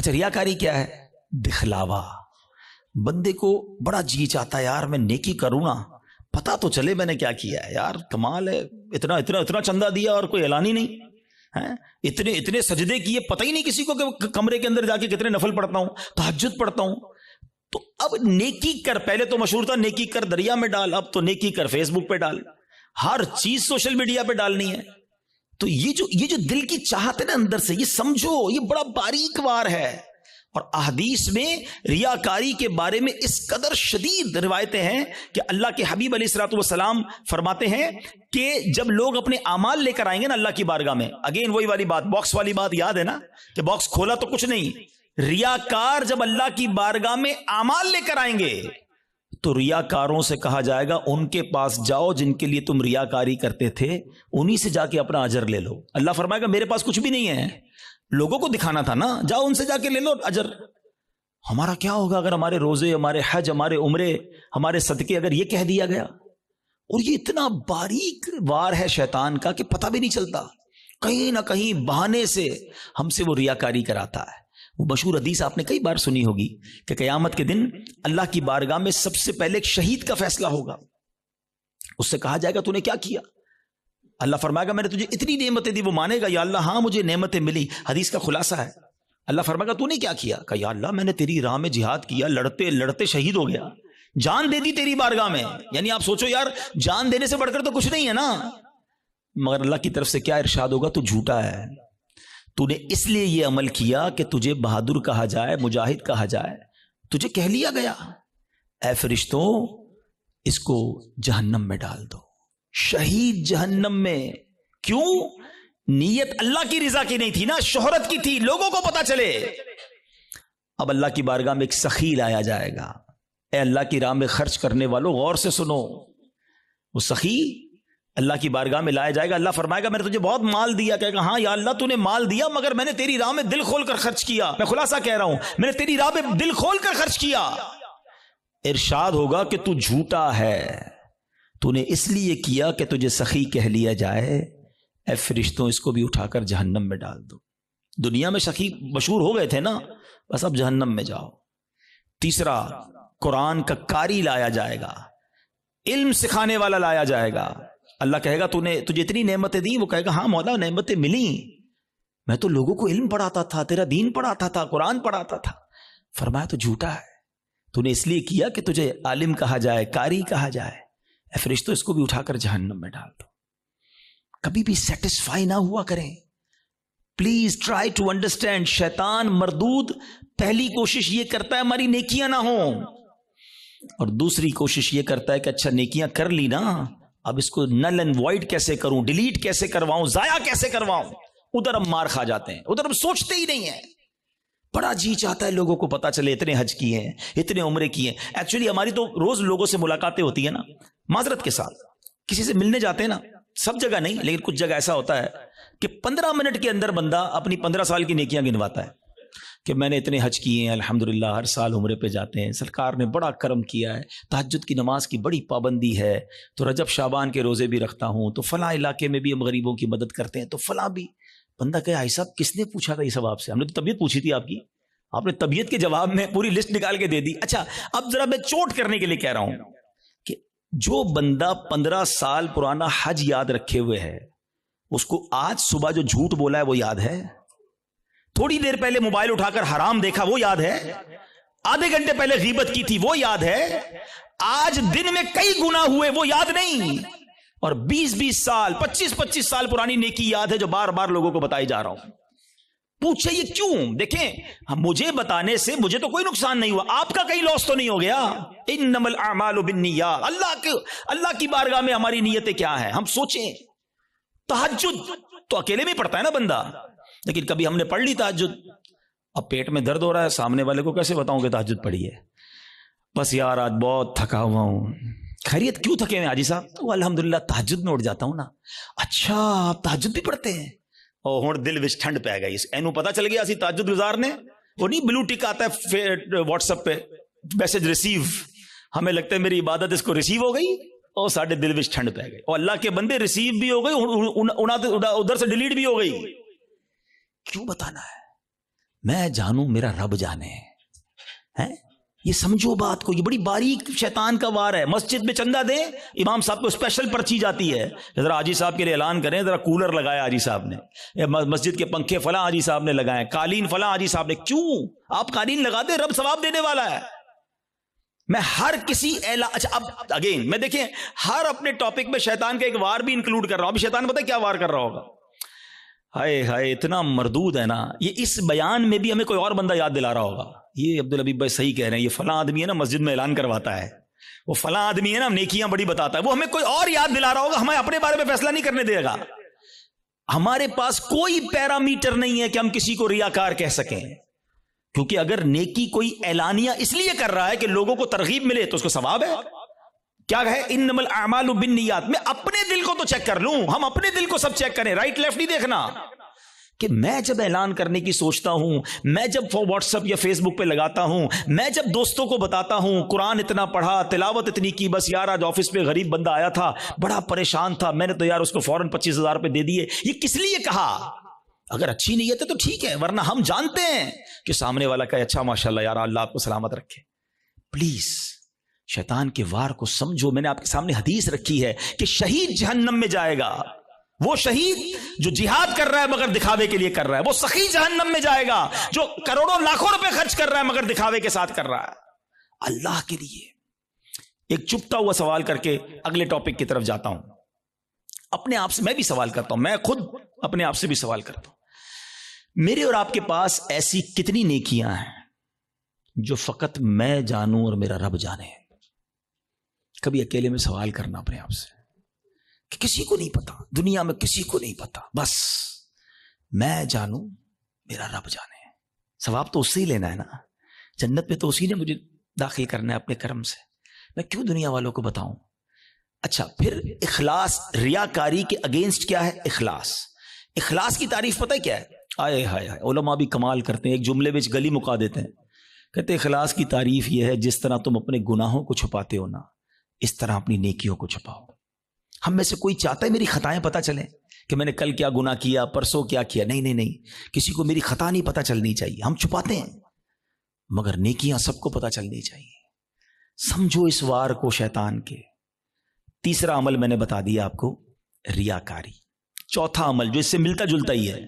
اچھا ریاکاری کیا ہے؟ دکھلاوا. بندے کو بڑا جی چاہتا ہے یار میں نیکی کروں نا، پتا تو چلے میں نے کیا کیا ہے، یار کمال ہے، اتنا اتنا اتنا چندہ دیا اور کوئی اعلان ہی نہیں ہے، اتنے اتنے سجدے کیے، پتہ ہی نہیں کسی کو کہ کمرے کے اندر جا کے کتنے نفل پڑھتا ہوں، تہجد پڑھتا ہوں. تو اب نیکی کر، پہلے تو مشہور تھا نیکی کر دریا میں ڈال، اب تو نیکی کر فیس بک پہ ڈال، ہر چیز سوشل میڈیا پہ ڈالنی ہے. تو یہ جو دل کی چاہت ہے نا اندر سے، یہ سمجھو یہ بڑا باریک وار ہے. اور احادیث میں ریاکاری کے بارے میں اس قدر شدید روایتیں ہیں کہ اللہ کے حبیب علیہ الصلوۃ والسلام فرماتے ہیں کہ جب لوگ اپنے اعمال لے کر آئیں گے نا اللہ کی بارگاہ میں، اگین وہی والی بات، باکس والی بات یاد ہے نا کہ باکس کھولا تو کچھ نہیں. ریاکار جب اللہ کی بارگاہ میں اعمال لے کر آئیں گے تو ریاکاروں سے کہا جائے گا ان کے پاس جاؤ جن کے لیے تم ریاکاری کرتے تھے، انہی سے جا کے اپنا اجر لے لو. اللہ فرمائے گا میرے پاس کچھ بھی نہیں ہے، لوگوں کو دکھانا تھا نا، جاؤ ان سے جا کے لے لو اجر. ہمارا کیا ہوگا اگر ہمارے روزے، ہمارے حج، ہمارے عمرے، ہمارے صدقے اگر یہ کہہ دیا گیا؟ اور یہ اتنا باریک وار ہے شیطان کا کہ پتہ بھی نہیں چلتا، کہیں نہ کہیں بہانے سے ہم سے وہ ریاکاری کراتا ہے. وہ مشہور حدیث آپ نے کئی بار سنی ہوگی کہ قیامت کے دن اللہ کی بارگاہ میں سب سے پہلے ایک شہید کا فیصلہ ہوگا. اس سے کہا جائے گا تو نے کیا کیا؟ اللہ فرمائے گا میں نے تجھے اتنی نعمتیں دی. وہ مانے گا یا اللہ ہاں مجھے نعمتیں ملی. حدیث کا خلاصہ ہے اللہ فرمائے گا تو نے کیا کیا؟ کہا یا اللہ میں نے تیری راہ میں جہاد کیا، لڑتے لڑتے شہید ہو گیا، جان دے دی تیری بارگاہ میں. یعنی آپ سوچو یار جان دینے سے بڑھ کر تو کچھ نہیں ہے نا. مگر اللہ کی طرف سے کیا ارشاد ہوگا؟ تو جھوٹا ہے، تو نے اس لیے یہ عمل کیا کہ تجھے بہادر کہا جائے، مجاہد کہا جائے، تجھے کہہ لیا گیا. اے فرشتوں اس کو جہنم میں ڈال دو. شہید جہنم میں. کیوں؟ نیت اللہ کی رضا کی نہیں تھی نا، شہرت کی تھی، لوگوں کو پتا چلے. اب اللہ کی بارگاہ میں ایک سخی لایا جائے گا. اے اللہ کی راہ میں خرچ کرنے والوں غور سے سنو. وہ سخی اللہ کی بارگاہ میں لایا جائے گا. اللہ فرمائے گا میں نے تجھے بہت مال دیا. کہے گا ہاں یا اللہ تو نے مال دیا مگر میں نے تیری راہ میں دل کھول کر خرچ کیا. میں خلاصہ کہہ رہا ہوں میں نے تیری راہ میں دل کھول کر خرچ کیا. ارشاد ہوگا کہ تو جھوٹا ہے، تو نے اس لیے کیا کہ تجھے سخی کہہ لیا جائے. اے فرشتوں اس کو بھی اٹھا کر جہنم میں ڈال دو. دنیا میں سخی مشہور ہو گئے تھے نا، بس اب جہنم میں جاؤ. تیسرا قرآن کا قاری لایا جائے گا، علم سکھانے والا لایا جائے گا. اللہ کہے گا تجھے اتنی نعمتیں دی. وہ کہے گا ہاں مولا نعمتیں ملی، میں تو لوگوں کو علم پڑھاتا تھا، تیرا دین پڑھاتا تھا، قرآن پڑھاتا تھا. فرمایا تو جھوٹا ہے، تو نے اس لیے کیا کہ تجھے عالم کہا جائے، قاری کہا جائے. اے فرشتوں اس کو بھی اٹھا کر جہنم میں ڈال دو. کبھی بھی سیٹسفائی نہ ہوا کریں. Please try to understand. شیطان مردود پہلی کوشش یہ کرتا ہے ہماری نیکیاں نہ ہوں، اور دوسری کوشش یہ کرتا ہے کہ اچھا نیکیاں کر لی نا، اب اس کو نل اینڈ وائڈ کیسے کروں، ڈیلیٹ کیسے کرواؤں، ضائع کیسے کرواؤں. ادھر ہم مار کھا جاتے ہیں، ادھر ہم سوچتے ہی نہیں ہیں. بڑا جی چاہتا ہے لوگوں کو پتا چلے اتنے حج کیے ہیں، اتنے عمرے کیے ہیں. ایکچولی ہماری تو روز لوگوں سے ملاقاتیں ہوتی ہیں نا، معذرت کے ساتھ کسی سے ملنے جاتے ہیں نا، سب جگہ نہیں لیکن کچھ جگہ ایسا ہوتا ہے کہ 15 منٹ کے اندر بندہ اپنی 15 سال کی نیکیاں گنواتا ہے کہ میں نے اتنے حج کیے ہیں، الحمدللہ ہر سال عمرے پہ جاتے ہیں، سرکار نے بڑا کرم کیا ہے، تہجد کی نماز کی بڑی پابندی ہے، تو رجب شعبان کے روزے بھی رکھتا ہوں، تو فلاں علاقے میں بھی ہم غریبوں کی مدد کرتے ہیں، تو فلاں بھی. بندہ کہے آئی صاحب کس نے پوچھا تھا یہ سب آپ سے؟ ہم نے تو طبیعت پوچھی تھی آپ کی، آپ نے طبیعت کے جواب میں پوری لسٹ نکال کے دے دی. اچھا اب ذرا میں چوٹ کرنے کے لیے کہہ رہا ہوں کہ جو بندہ 15 سال پرانا حج یاد رکھے ہوئے ہے، اس کو آج صبح جو جھوٹ بولا ہے وہ یاد ہے؟ تھوڑی دیر پہلے موبائل اٹھا کر حرام دیکھا وہ یاد ہے؟ آدھے گھنٹے پہلے غیبت کی تھی وہ یاد ہے؟ آج دن میں کئی گناہ ہوئے وہ یاد نہیں، اور 20 سال 25 سال پرانی نیکی یاد ہے جو بار بار لوگوں کو بتائی جا رہا ہوں. پوچھے یہ کیوں؟ دیکھیں مجھے بتانے سے مجھے تو کوئی نقصان نہیں ہوا، آپ کا کہیں لاس تو نہیں ہو گیا. انما الاعمال بالنیات. اللہ کی بارگاہ میں ہماری نیتیں کیا ہیں؟ ہم سوچیں. تہجد تو اکیلے میں پڑھتا ہے نا بندہ، لیکن کبھی ہم نے پڑھ لی تہجد، اب پیٹ میں درد ہو رہا ہے، سامنے والے کو کیسے بتاؤں کہ تہجد پڑھی ہے؟ بس یار آج بہت تھکا ہوا ہوں. خیریت کیوں تھکے ہوئے حاجی صاحب؟ تو الحمدللہ تہجد میں اٹھ جاتا ہوں نا. اچھا آپ تہجد بھی پڑھتے ہیں؟ اور ہوں دل وچ ٹھنڈ پی گئی، اینو پتا چل گیا اسی تہجد گزار نے. وہ نہیں بلو ٹک آتا ہے واٹس ایپ پہ میسج ریسیو، ہمیں لگتا ہے میری عبادت اس کو ریسیو ہو گئی، اور ساڈے دل وچ ٹھنڈ پی گئی، اور اللہ کے بندے ریسیو بھی ہو گئی، ادھر سے ڈیلیٹ بھی ہو گئی. کیوں بتانا ہے؟ میں جانوں میرا رب جانے ہے. یہ سمجھو بات کو, یہ بڑی باریک شیطان کا وار ہے. مسجد میں چندہ دیں, امام صاحب کو اسپیشل پرچی جاتی ہے, ذرا حاجی صاحب کے لیے اعلان کریں, ذرا کولر لگایا حاجی صاحب نے, مسجد کے پنکھے فلاں حاجی صاحب نے لگائے, قالین فلاں حاجی صاحب نے. کیوں آپ قالین لگا دیں, رب ثواب دینے والا ہے. میں ہر کسی اچھا اب اگین میں دیکھیں ہر اپنے ٹاپک میں شیطان کا ایک وار بھی انکلوڈ کر رہا ہوں. ابھی شیطان پتہ ہے کیا وار کر رہا ہوگا؟ ہائے ہائے اتنا مردود ہے نا. یہ اس بیان میں بھی ہمیں کوئی اور بندہ یاد دلا رہا ہوگا, یہ عبدالحبیب بھائی صحیح کہہ رہے ہیں, یہ فلاں آدمی ہے نا مسجد میں اعلان کرواتا ہے, وہ فلاں آدمی ہے نا نیکیاں بڑی بتاتا ہے, وہ ہمیں کوئی اور یاد دلا رہا ہوگا. ہمیں اپنے بارے میں فیصلہ نہیں کرنے دے گا. ہمارے پاس کوئی پیرامیٹر نہیں ہے کہ ہم کسی کو ریاکار کہہ سکیں, کیونکہ اگر نیکی کوئی اعلانیہ اس لیے کر رہا ہے کہ لوگوں کو ترغیب ملے تو اس کو ثواب ہے. کیا ہے انما الاعمال بالنیات, میں اپنے دل کو تو چیک کر لوں, ہم اپنے دل کو سب چیک کریں, رائٹ لیفٹ نہیں دیکھنا. کہ میں جب اعلان کرنے کی سوچتا ہوں, میں جب واٹس ایپ یا فیس بک پہ لگاتا ہوں, میں جب دوستوں کو بتاتا ہوں قرآن اتنا پڑھا, تلاوت اتنی کی, بس یار آج آفس پہ غریب بندہ آیا تھا بڑا پریشان تھا, میں نے تو یار اس کو فوراً 25,000 روپے دے دیے, یہ کس لیے کہا؟ اگر اچھی نیت ہے تو ٹھیک ہے, ورنہ ہم جانتے ہیں کہ سامنے والا کا اچھا ماشاءاللہ یار اللہ آپ کو سلامت رکھے. پلیز شیطان کے وار کو سمجھو. میں نے آپ کے سامنے حدیث رکھی ہے کہ شہید جہنم میں جائے گا, وہ شہید جو جہاد کر رہا ہے مگر دکھاوے کے لیے کر رہا ہے, وہ سخی جہنم میں جائے گا جو کروڑوں لاکھوں روپے خرچ کر رہا ہے مگر دکھاوے کے ساتھ کر رہا ہے اللہ کے لیے. ایک چپتا ہوا سوال کر کے اگلے ٹاپک کی طرف جاتا ہوں. اپنے آپ سے میں بھی سوال کرتا ہوں, میں خود اپنے آپ سے بھی سوال کرتا ہوں, میرے اور آپ کے پاس ایسی کتنی نیکیاں ہیں جو فقط میں جانوں اور میرا رب جانے؟ کبھی اکیلے میں سوال کرنا اپنے آپ سے کہ کسی کو نہیں پتا, دنیا میں کسی کو نہیں پتا, بس میں جانوں میرا رب جانے. ثواب تو اس سے ہی لینا ہے نا, جنت میں تو اسی نے مجھے داخل کرنا ہے اپنے کرم سے, میں کیوں دنیا والوں کو بتاؤں؟ اچھا پھر اخلاص, ریاکاری کے اگینسٹ کیا ہے اخلاص. اخلاص کی تعریف پتہ ہے کیا ہے؟ آئے ہائے ہائے, علماء بھی کمال کرتے ہیں, ایک جملے میں گلی مکا دیتے ہیں. کہتے اخلاص کی تعریف یہ ہے جس طرح تم اپنے گناہوں کو چھپاتے ہو نا, اس طرح اپنی نیکیوں کو چھپاؤ. ہم میں سے کوئی چاہتا ہے میری خطائیں پتہ چلیں کہ میں نے کل کیا گناہ کیا, پرسوں کیا کیا؟ نہیں نہیں نہیں, کسی کو میری خطا نہیں پتہ چلنی چاہیے, ہم چھپاتے ہیں, مگر نیکیاں سب کو پتہ چلنی چاہیے. سمجھو اس وار کو شیطان کے. تیسرا عمل میں نے بتا دیا آپ کو, ریاکاری. چوتھا عمل جو اس سے ملتا جلتا ہی ہے,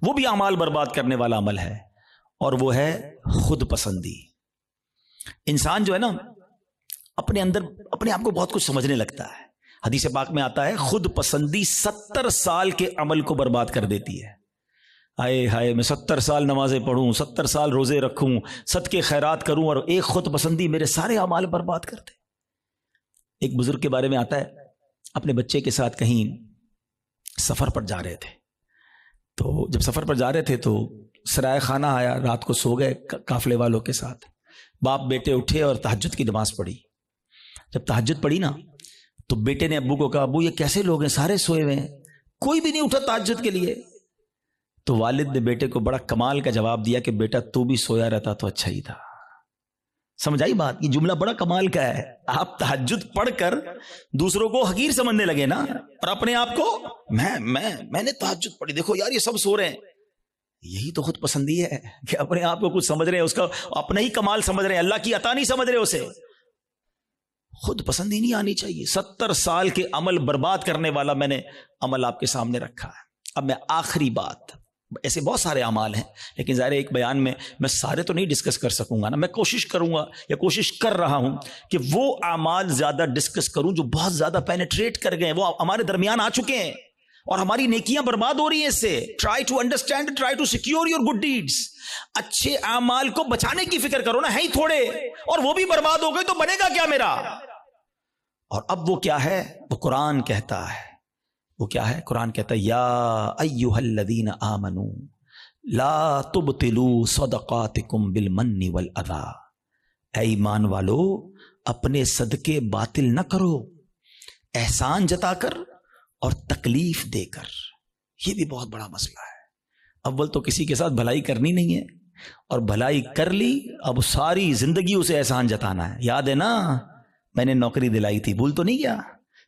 وہ بھی اعمال برباد کرنے والا عمل ہے, اور وہ ہے خود پسندی. انسان جو ہے نا اپنے اندر اپنے آپ کو بہت کچھ سمجھنے لگتا ہے. حدیث پاک میں آتا ہے خود پسندی 70 سال کے عمل کو برباد کر دیتی ہے. آئے ہائے, میں 70 سال نمازیں پڑھوں, 70 سال روزے رکھوں, صدقے خیرات کروں, اور ایک خود پسندی میرے سارے اعمال برباد کر دے. ایک بزرگ کے بارے میں آتا ہے, اپنے بچے کے ساتھ کہیں سفر پر جا رہے تھے, تو جب سفر پر جا رہے تھے تو سرائے خانہ آیا, رات کو سو گئے قافلے والوں کے ساتھ. باپ بیٹے اٹھے اور تہجد کی نماز پڑھی. جب تہجد پڑھی نا تو بیٹے نے ابو کو کہا, ابو یہ کیسے لوگ ہیں, سارے سوئے ہوئے ہیں, کوئی بھی نہیں اٹھا تہجد کے لیے. تو والد نے بیٹے کو بڑا کمال کا جواب دیا کہ بیٹا تو بھی سویا رہتا تو اچھا ہی تھا. سمجھ آئی بات؟ یہ جملہ بڑا کمال کا ہے. آپ تہجد پڑھ کر دوسروں کو حقیر سمجھنے لگے نا, اور اپنے آپ کو میں نے تہجد پڑھی, دیکھو یار یہ سب سو رہے ہیں. یہی تو خود پسندی ہے کہ اپنے آپ کو کچھ سمجھ رہے ہیں, اس کا اپنا ہی کمال سمجھ رہے ہیں, اللہ کی عطا نہیں سمجھ رہے اسے. خود پسندی نہیں آنی چاہیے. 70 سال کے عمل برباد کرنے والا میں نے عمل آپ کے سامنے رکھا ہے. اب میں آخری بات, ایسے بہت سارے اعمال ہیں لیکن ظاہر ایک بیان میں سارے تو نہیں ڈسکس کر سکوں گا نا. میں کوشش کروں گا یا کوشش کر رہا ہوں کہ وہ اعمال زیادہ ڈسکس کروں جو بہت زیادہ پینیٹریٹ کر گئے, وہ ہمارے درمیان آ چکے ہیں اور ہماری نیکیاں برباد ہو رہی ہیں اس سے. Try to understand, try to secure your good deeds. اچھے اعمال کو بچانے کی فکر کرو نا, ہے ہی تھوڑے, اور وہ بھی برباد ہو گئے تو بنے گا کیا میرا؟ اور اب وہ کیا ہے, وہ قرآن کہتا ہے, وہ کیا ہے؟ قرآن کہتا ہے یا ایھا الذین آمنوا لا تبطلوا صدقاتکم بالمن والاذی. اے ایمان والو اپنے صدقے باطل نہ کرو احسان جتا کر اور تکلیف دے کر. یہ بھی بہت بڑا مسئلہ ہے. اول تو کسی کے ساتھ بھلائی کرنی نہیں ہے, اور بھلائی کر لی اب ساری زندگی اسے احسان جتانا ہے. یاد ہے نا میں نے نوکری دلائی تھی, بھول تو نہیں گیا؟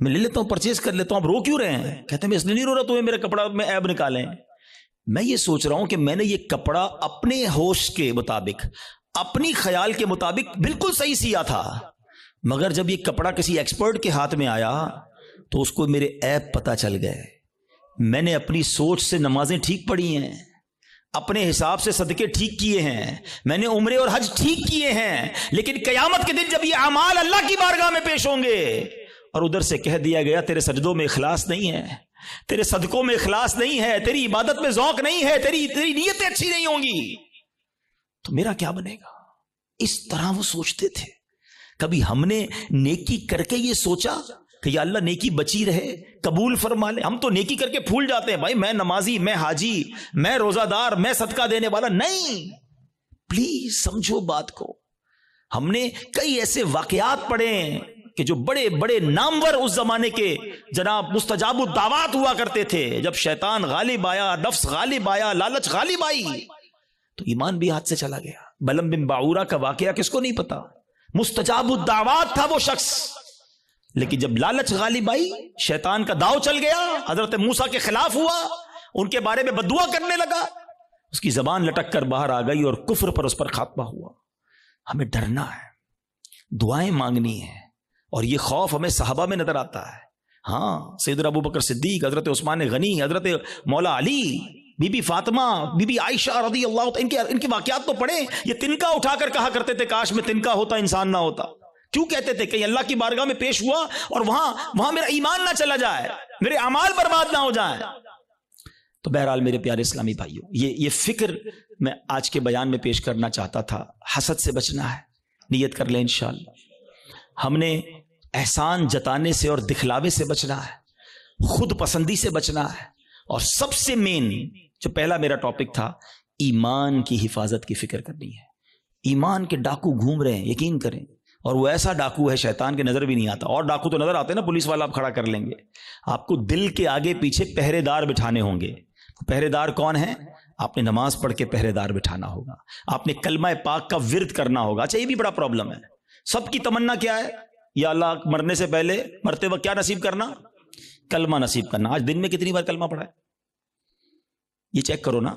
میں لے لیتا ہوں, پرچیز کر لیتا ہوں, آپ رو کیوں رہے ہیں؟ کہتے ہیں میں اس لیے نہیں رو رہا تمہیں میرے کپڑا میں عیب نکالیں. میں یہ سوچ رہا ہوں کہ میں نے یہ کپڑا اپنے ہوش کے مطابق, اپنی خیال کے مطابق بالکل صحیح سیا تھا, مگر جب یہ کپڑا کسی ایکسپرٹ کے ہاتھ میں آیا تو اس کو میرے عیب پتہ چل گئے. میں نے اپنی سوچ سے نمازیں ٹھیک پڑھی ہیں, اپنے حساب سے صدقے ٹھیک کیے ہیں, میں نے عمرے اور حج ٹھیک کیے ہیں, لیکن قیامت کے دن جب یہ اعمال اللہ کی بارگاہ میں پیش ہوں گے اور ادھر سے کہہ دیا گیا تیرے سجدوں میں اخلاص نہیں ہے, تیرے صدقوں میں اخلاص نہیں ہے, تیری عبادت میں ذوق نہیں ہے, تیری نیتیں اچھی نہیں ہوں گی, تو میرا کیا بنے گا؟ اس طرح وہ سوچتے تھے. کبھی ہم نے نیکی کر کے یہ سوچا کہ یا اللہ نیکی بچی رہے, قبول فرما لے؟ ہم تو نیکی کر کے پھول جاتے ہیں, بھائی میں نمازی, میں حاجی, میں روزہ دار, میں صدقہ دینے والا. نہیں, پلیز سمجھو بات کو. ہم نے کئی ایسے واقعات پڑھے ہیں کہ جو بڑے بڑے نامور اس زمانے کے جناب مستجاب الدعوات ہوا کرتے تھے. جب شیطان غالب آیا, نفس غالب آیا, لالچ غالب آئی, تو ایمان بھی ہاتھ سے چلا گیا. بلم بن باعورہ کا واقعہ کس کو نہیں پتا؟ مستجاب الدعوات تھا وہ شخص, لیکن جب لالچ غالب آئی, شیطان کا داؤ چل گیا, حضرت موسیٰ کے خلاف ہوا, ان کے بارے میں بددعا کرنے لگا, اس کی زبان لٹک کر باہر آ گئی اور کفر پر اس پر خاتمہ ہوا. ہمیں ڈرنا ہے, دعائیں مانگنی ہیں, اور یہ خوف ہمیں صحابہ میں نظر آتا ہے. ہاں, سیدنا ابو بکر صدیق, حضرت عثمان غنی, حضرت مولا علی, بی بی فاطمہ, بی بی عائشہ رضی اللہ عنہ, ان کے واقعات تو پڑھیں. یہ تنکا اٹھا کر کہا کرتے تھے کاش میں تنکا ہوتا انسان نہ ہوتا. کیوں کہتے تھے؟ کہ اللہ کی بارگاہ میں پیش ہوا اور وہاں میرا ایمان نہ چلا جائے, میرے اعمال برباد نہ ہو جائیں. تو بہرحال میرے پیارے اسلامی بھائیوں, یہ فکر میں آج کے بیان میں پیش کرنا چاہتا تھا. حسد سے بچنا ہے, نیت کر لیں انشاءاللہ. ہم نے احسان جتانے سے اور دکھلاوے سے بچنا ہے, خود پسندی سے بچنا ہے, اور سب سے مین جو پہلا میرا ٹاپک تھا, ایمان کی حفاظت کی فکر کرنی ہے. ایمان کے ڈاکو گھوم رہے ہیں, یقین کریں, اور وہ ایسا ڈاکو ہے شیطان کے نظر بھی نہیں آتا. اور ڈاکو تو نظر آتے ہیں نا, پولیس والا آپ کھڑا کر لیں گے. آپ کو دل کے آگے پیچھے پہرے دار بٹھانے ہوں گے. پہرے دار کون ہیں؟ آپ نے نماز پڑھ کے پہرے دار بٹھانا ہوگا, آپ نے کلمہ پاک کا ورد کرنا ہوگا. اچھا, یہ بھی بڑا پرابلم ہے. سب کی تمنا کیا ہے؟ یا اللہ مرنے سے پہلے, مرتے وقت کیا نصیب کرنا؟ کلمہ نصیب کرنا. آج دن میں کتنی بار کلمہ پڑھا ہے؟ یہ چیک کرو نا.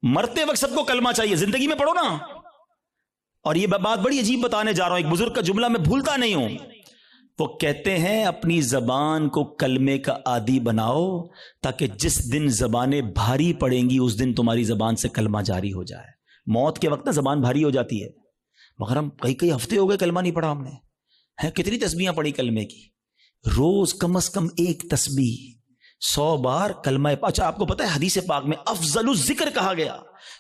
مرتے وقت سب کو کلمہ چاہیے, زندگی میں پڑھو نا. اور یہ بات بڑی عجیب بتانے جا رہا ہوں, ایک بزرگ کا جملہ میں بھولتا نہیں ہوں. وہ کہتے ہیں اپنی زبان کو کلمے کا عادی بناؤ, تاکہ جس دن زبانیں بھاری پڑیں گی اس دن تمہاری زبان سے کلمہ جاری ہو جائے. موت کے وقت نا زبان بھاری ہو جاتی ہے, مگر ہم کئی ہفتے ہو گئے کلمہ نہیں پڑھا. ہم نے کتنی تسبیحاں پڑھی کلمے کی؟ روز کم از کم ایک تسبیح 100 بار کلمہ. اچھا, آپ کو پتہ ہے حدیث پاک میں افضل الذکر کہا گیا,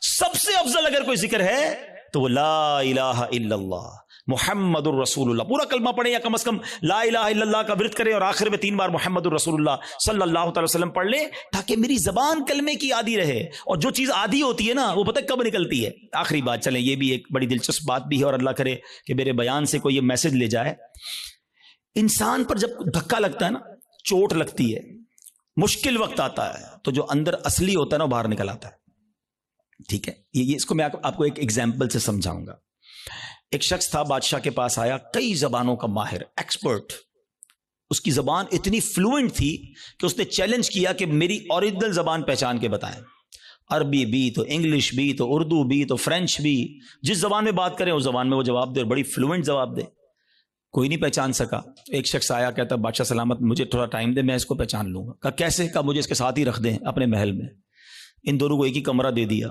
سب سے افضل اگر کوئی ذکر ہے تو وہ لا الہ الا اللہ محمد الرسول اللہ. پورا کلمہ پڑھیں, یا کم از کم لا الہ الا اللہ کا ورد کریں, اور آخر میں 3 بار محمد الرسول اللہ صلی اللہ تعالی وسلم پڑھ لیں, تاکہ میری زبان کلمے کی عادی رہے. اور جو چیز عادی ہوتی ہے نا, وہ پتہ کب نکلتی ہے؟ آخری بات, چلیں یہ بھی ایک بڑی دلچسپ بات بھی ہے, اور اللہ کرے کہ میرے بیان سے کوئی یہ میسج لے جائے. انسان پر جب دھکا لگتا ہے نا, چوٹ لگتی ہے, مشکل وقت آتا ہے, تو جو اندر اصلی ہوتا ہے نا وہ باہر نکل آتا ہے. ٹھیک ہے, یہ اس کو میں آپ کو ایک ایگزامپل سے سمجھاؤں گا. ایک شخص تھا, بادشاہ کے پاس آیا, کئی زبانوں کا ماہر, ایکسپرٹ. اس کی زبان اتنی فلوئنٹ تھی کہ اس نے چیلنج کیا کہ میری اوریجنل زبان پہچان کے بتائیں. عربی بھی تو انگلش بھی تو اردو بھی تو فرینچ بھی, جس زبان میں بات کریں اس زبان میں وہ جواب دے, اور بڑی فلوئنٹ جواب دے. کوئی نہیں پہچان سکا. ایک شخص آیا, کہتا بادشاہ سلامت مجھے تھوڑا ٹائم دے, میں اس کو پہچان لوں گا. کہا کیسے؟ کہا مجھے اس کے ساتھ ہی رکھ دیں اپنے محل میں. ان دونوں کو ایک ہی کمرہ دے دیا.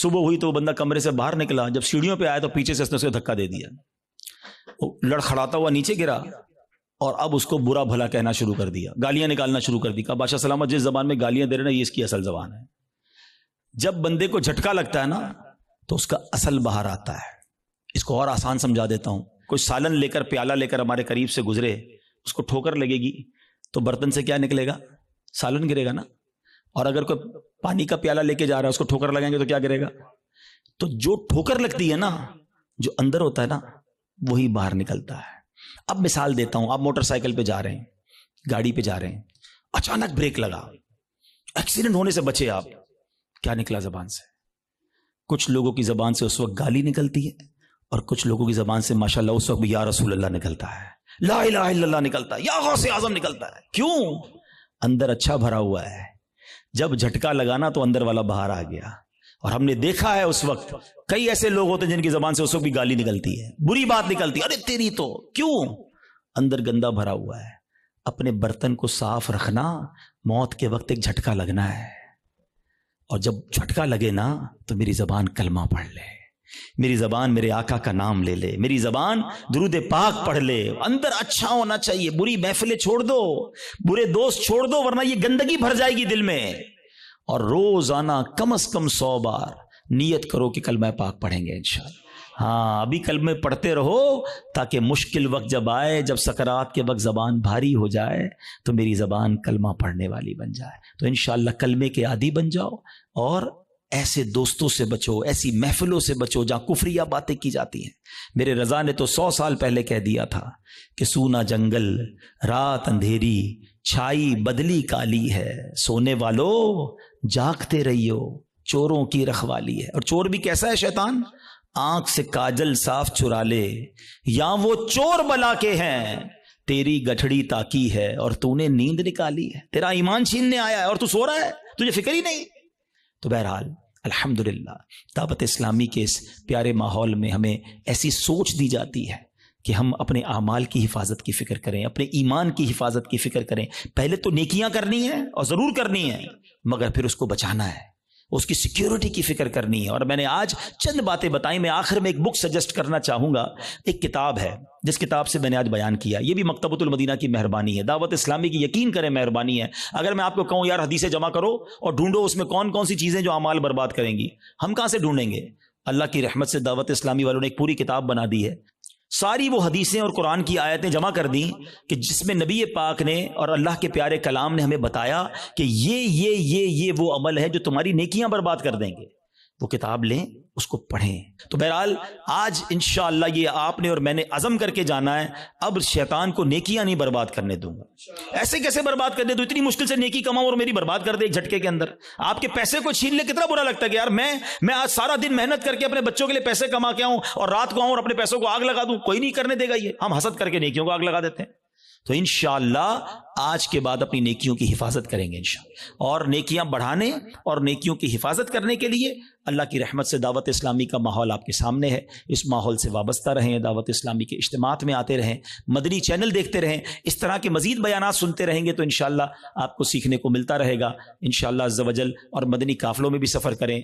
صبح ہوئی تو وہ بندہ کمرے سے باہر نکلا, جب سیڑھیوں پہ آیا تو پیچھے سے اس نے اسے دھکا دے دیا. وہ لڑکھڑاتا ہوا نیچے گرا, اور اب اس کو برا بھلا کہنا شروع کر دیا, گالیاں نکالنا شروع کر دی. کہا بادشاہ سلامت جس زبان میں گالیاں دے رہے نا, یہ اس کی اصل زبان ہے. جب بندے کو جھٹکا لگتا ہے نا, تو اس کا اصل باہر آتا ہے. اس کو اور آسان سمجھا دیتا ہوں. کوئی سالن لے کر, پیالہ لے کر ہمارے قریب سے گزرے, اس کو ٹھوکر لگے گی تو برتن سے کیا نکلے گا؟ سالن گرے گا نا. اور اگر کوئی پانی کا پیالہ لے کے جا رہا ہے, اس کو ٹھوکر لگائیں گے تو کیا گرے گا؟ تو جو ٹھوکر لگتی ہے نا, جو اندر ہوتا ہے نا, وہی باہر نکلتا ہے. اب مثال دیتا ہوں, آپ موٹر سائیکل پہ جا رہے ہیں, گاڑی پہ جا رہے ہیں, اچانک بریک لگا, ایکسیڈنٹ ہونے سے بچے آپ. کیا نکلا زبان سے؟ کچھ لوگوں کی زبان سے اس وقت گالی نکلتی ہے, اور کچھ لوگوں کی زبان سے ماشاءاللہ اس وقت بھی یا رسول اللہ نکلتا ہے. لا الہ الا اللہ نکلتا ہے, یا غوث اعظم نکلتا ہے. کیوں؟ اندر اچھا بھرا ہوا ہے. جب جھٹکا لگانا تو اندر والا باہر آ گیا. اور ہم نے دیکھا ہے اس وقت کئی ایسے لوگ ہوتے ہیں جن کی زبان سے اس وقت بھی گالی نکلتی ہے, بری بات نکلتی ہے, ارے تیری تو. کیوں؟ اندر گندا بھرا ہوا ہے. اپنے برتن کو صاف رکھنا, موت کے وقت ایک جھٹکا لگنا ہے, اور جب جھٹکا لگے نا تو میری زبان کلمہ پڑھ لے, میری زبان میرے آقا کا نام لے لے, میری زبان درود پاک پڑھ لے. اندر اچھا ہونا چاہیے. بری محفلیں چھوڑ دو, برے دوست چھوڑ دو, ورنہ یہ گندگی بھر جائے گی دل میں. اور روزانہ کم از کم 100 بار نیت کرو کہ کلمہ پاک پڑھیں گے انشاءاللہ. ہاں, ابھی کلمے پڑھتے رہو تاکہ مشکل وقت جب آئے, جب سکرات کے وقت زبان بھاری ہو جائے تو میری زبان کلمہ پڑھنے والی بن جائے. تو انشاءاللہ کلمے کے عادی بن جاؤ, اور ایسے دوستوں سے بچو, ایسی محفلوں سے بچو جہاں کفریہ باتیں کی جاتی ہیں. میرے رضا نے تو 100 سال پہلے کہہ دیا تھا کہ سونا جنگل, رات اندھیری, چھائی بدلی کالی ہے, سونے والو جاگتے رہیو, چوروں کی رکھوالی ہے. اور چور بھی کیسا ہے شیطان؟ آنکھ سے کاجل صاف چرا لے, یا وہ چور بلا کے ہیں, تیری گٹھڑی تاکی ہے اور تو نے نیند نکالی ہے. تیرا ایمان چھیننے آیا ہے اور تو سو رہا ہے, تجھے فکر ہی نہیں. تو بہرحال الحمدللہ دعوت اسلامی کے اس پیارے ماحول میں ہمیں ایسی سوچ دی جاتی ہے کہ ہم اپنے اعمال کی حفاظت کی فکر کریں, اپنے ایمان کی حفاظت کی فکر کریں. پہلے تو نیکیاں کرنی ہیں اور ضرور کرنی ہیں, مگر پھر اس کو بچانا ہے, اس کی سیکیورٹی کی فکر کرنی ہے. اور میں نے آج چند باتیں بتائیں. میں آخر میں ایک بک سجیسٹ کرنا چاہوں گا. ایک کتاب ہے جس کتاب سے میں نے آج بیان کیا, یہ بھی مکتبۃ المدینہ کی مہربانی ہے, دعوت اسلامی کی یقین کریں مہربانی ہے. اگر میں آپ کو کہوں یار حدیثیں جمع کرو اور ڈھونڈو اس میں کون کون سی چیزیں جو اعمال برباد کریں گی, ہم کہاں سے ڈھونڈیں گے؟ اللہ کی رحمت سے دعوت اسلامی والوں نے ایک پوری کتاب بنا دی ہے. ساری وہ حدیثیں اور قرآن کی آیتیں جمع کر دیں کہ جس میں نبی پاک نے اور اللہ کے پیارے کلام نے ہمیں بتایا کہ یہ وہ عمل ہے جو تمہاری نیکیاں برباد کر دیں گے. وہ کتاب لیں, اس کو پڑھیں. تو بہرحال آج انشاءاللہ یہ آپ نے اور میں نے عزم کر کے جانا ہے, اب شیطان کو نیکیاں نہیں برباد کرنے دوں گا. ایسے کیسے برباد کر دے؟ تو اتنی مشکل سے نیکی کماؤں اور میری برباد کر دے ایک جھٹکے کے اندر. آپ کے پیسے کو چھین لے, کتنا برا لگتا ہے کہ یار میں آج سارا دن محنت کر کے اپنے بچوں کے لیے پیسے کما کے آؤں اور رات کو آؤں اور اپنے پیسوں کو آگ لگا دوں. کوئی نہیں کرنے دے گا. یہ ہم حسد کر کے نیکیوں کو آگ لگا دیتے ہیں. تو انشاءاللہ آج کے بعد اپنی نیکیوں کی حفاظت کریں گے انشاءاللہ, اور نیکیاں بڑھانے اور نیکیوں کی حفاظت کرنے کے لیے اللہ کی رحمت سے دعوت اسلامی کا ماحول آپ کے سامنے ہے. اس ماحول سے وابستہ رہیں, دعوت اسلامی کے اجتماعات میں آتے رہیں, مدنی چینل دیکھتے رہیں. اس طرح کے مزید بیانات سنتے رہیں گے تو انشاءاللہ آپ کو سیکھنے کو ملتا رہے گا انشاءاللہ عز و جل. اور مدنی قافلوں میں بھی سفر کریں.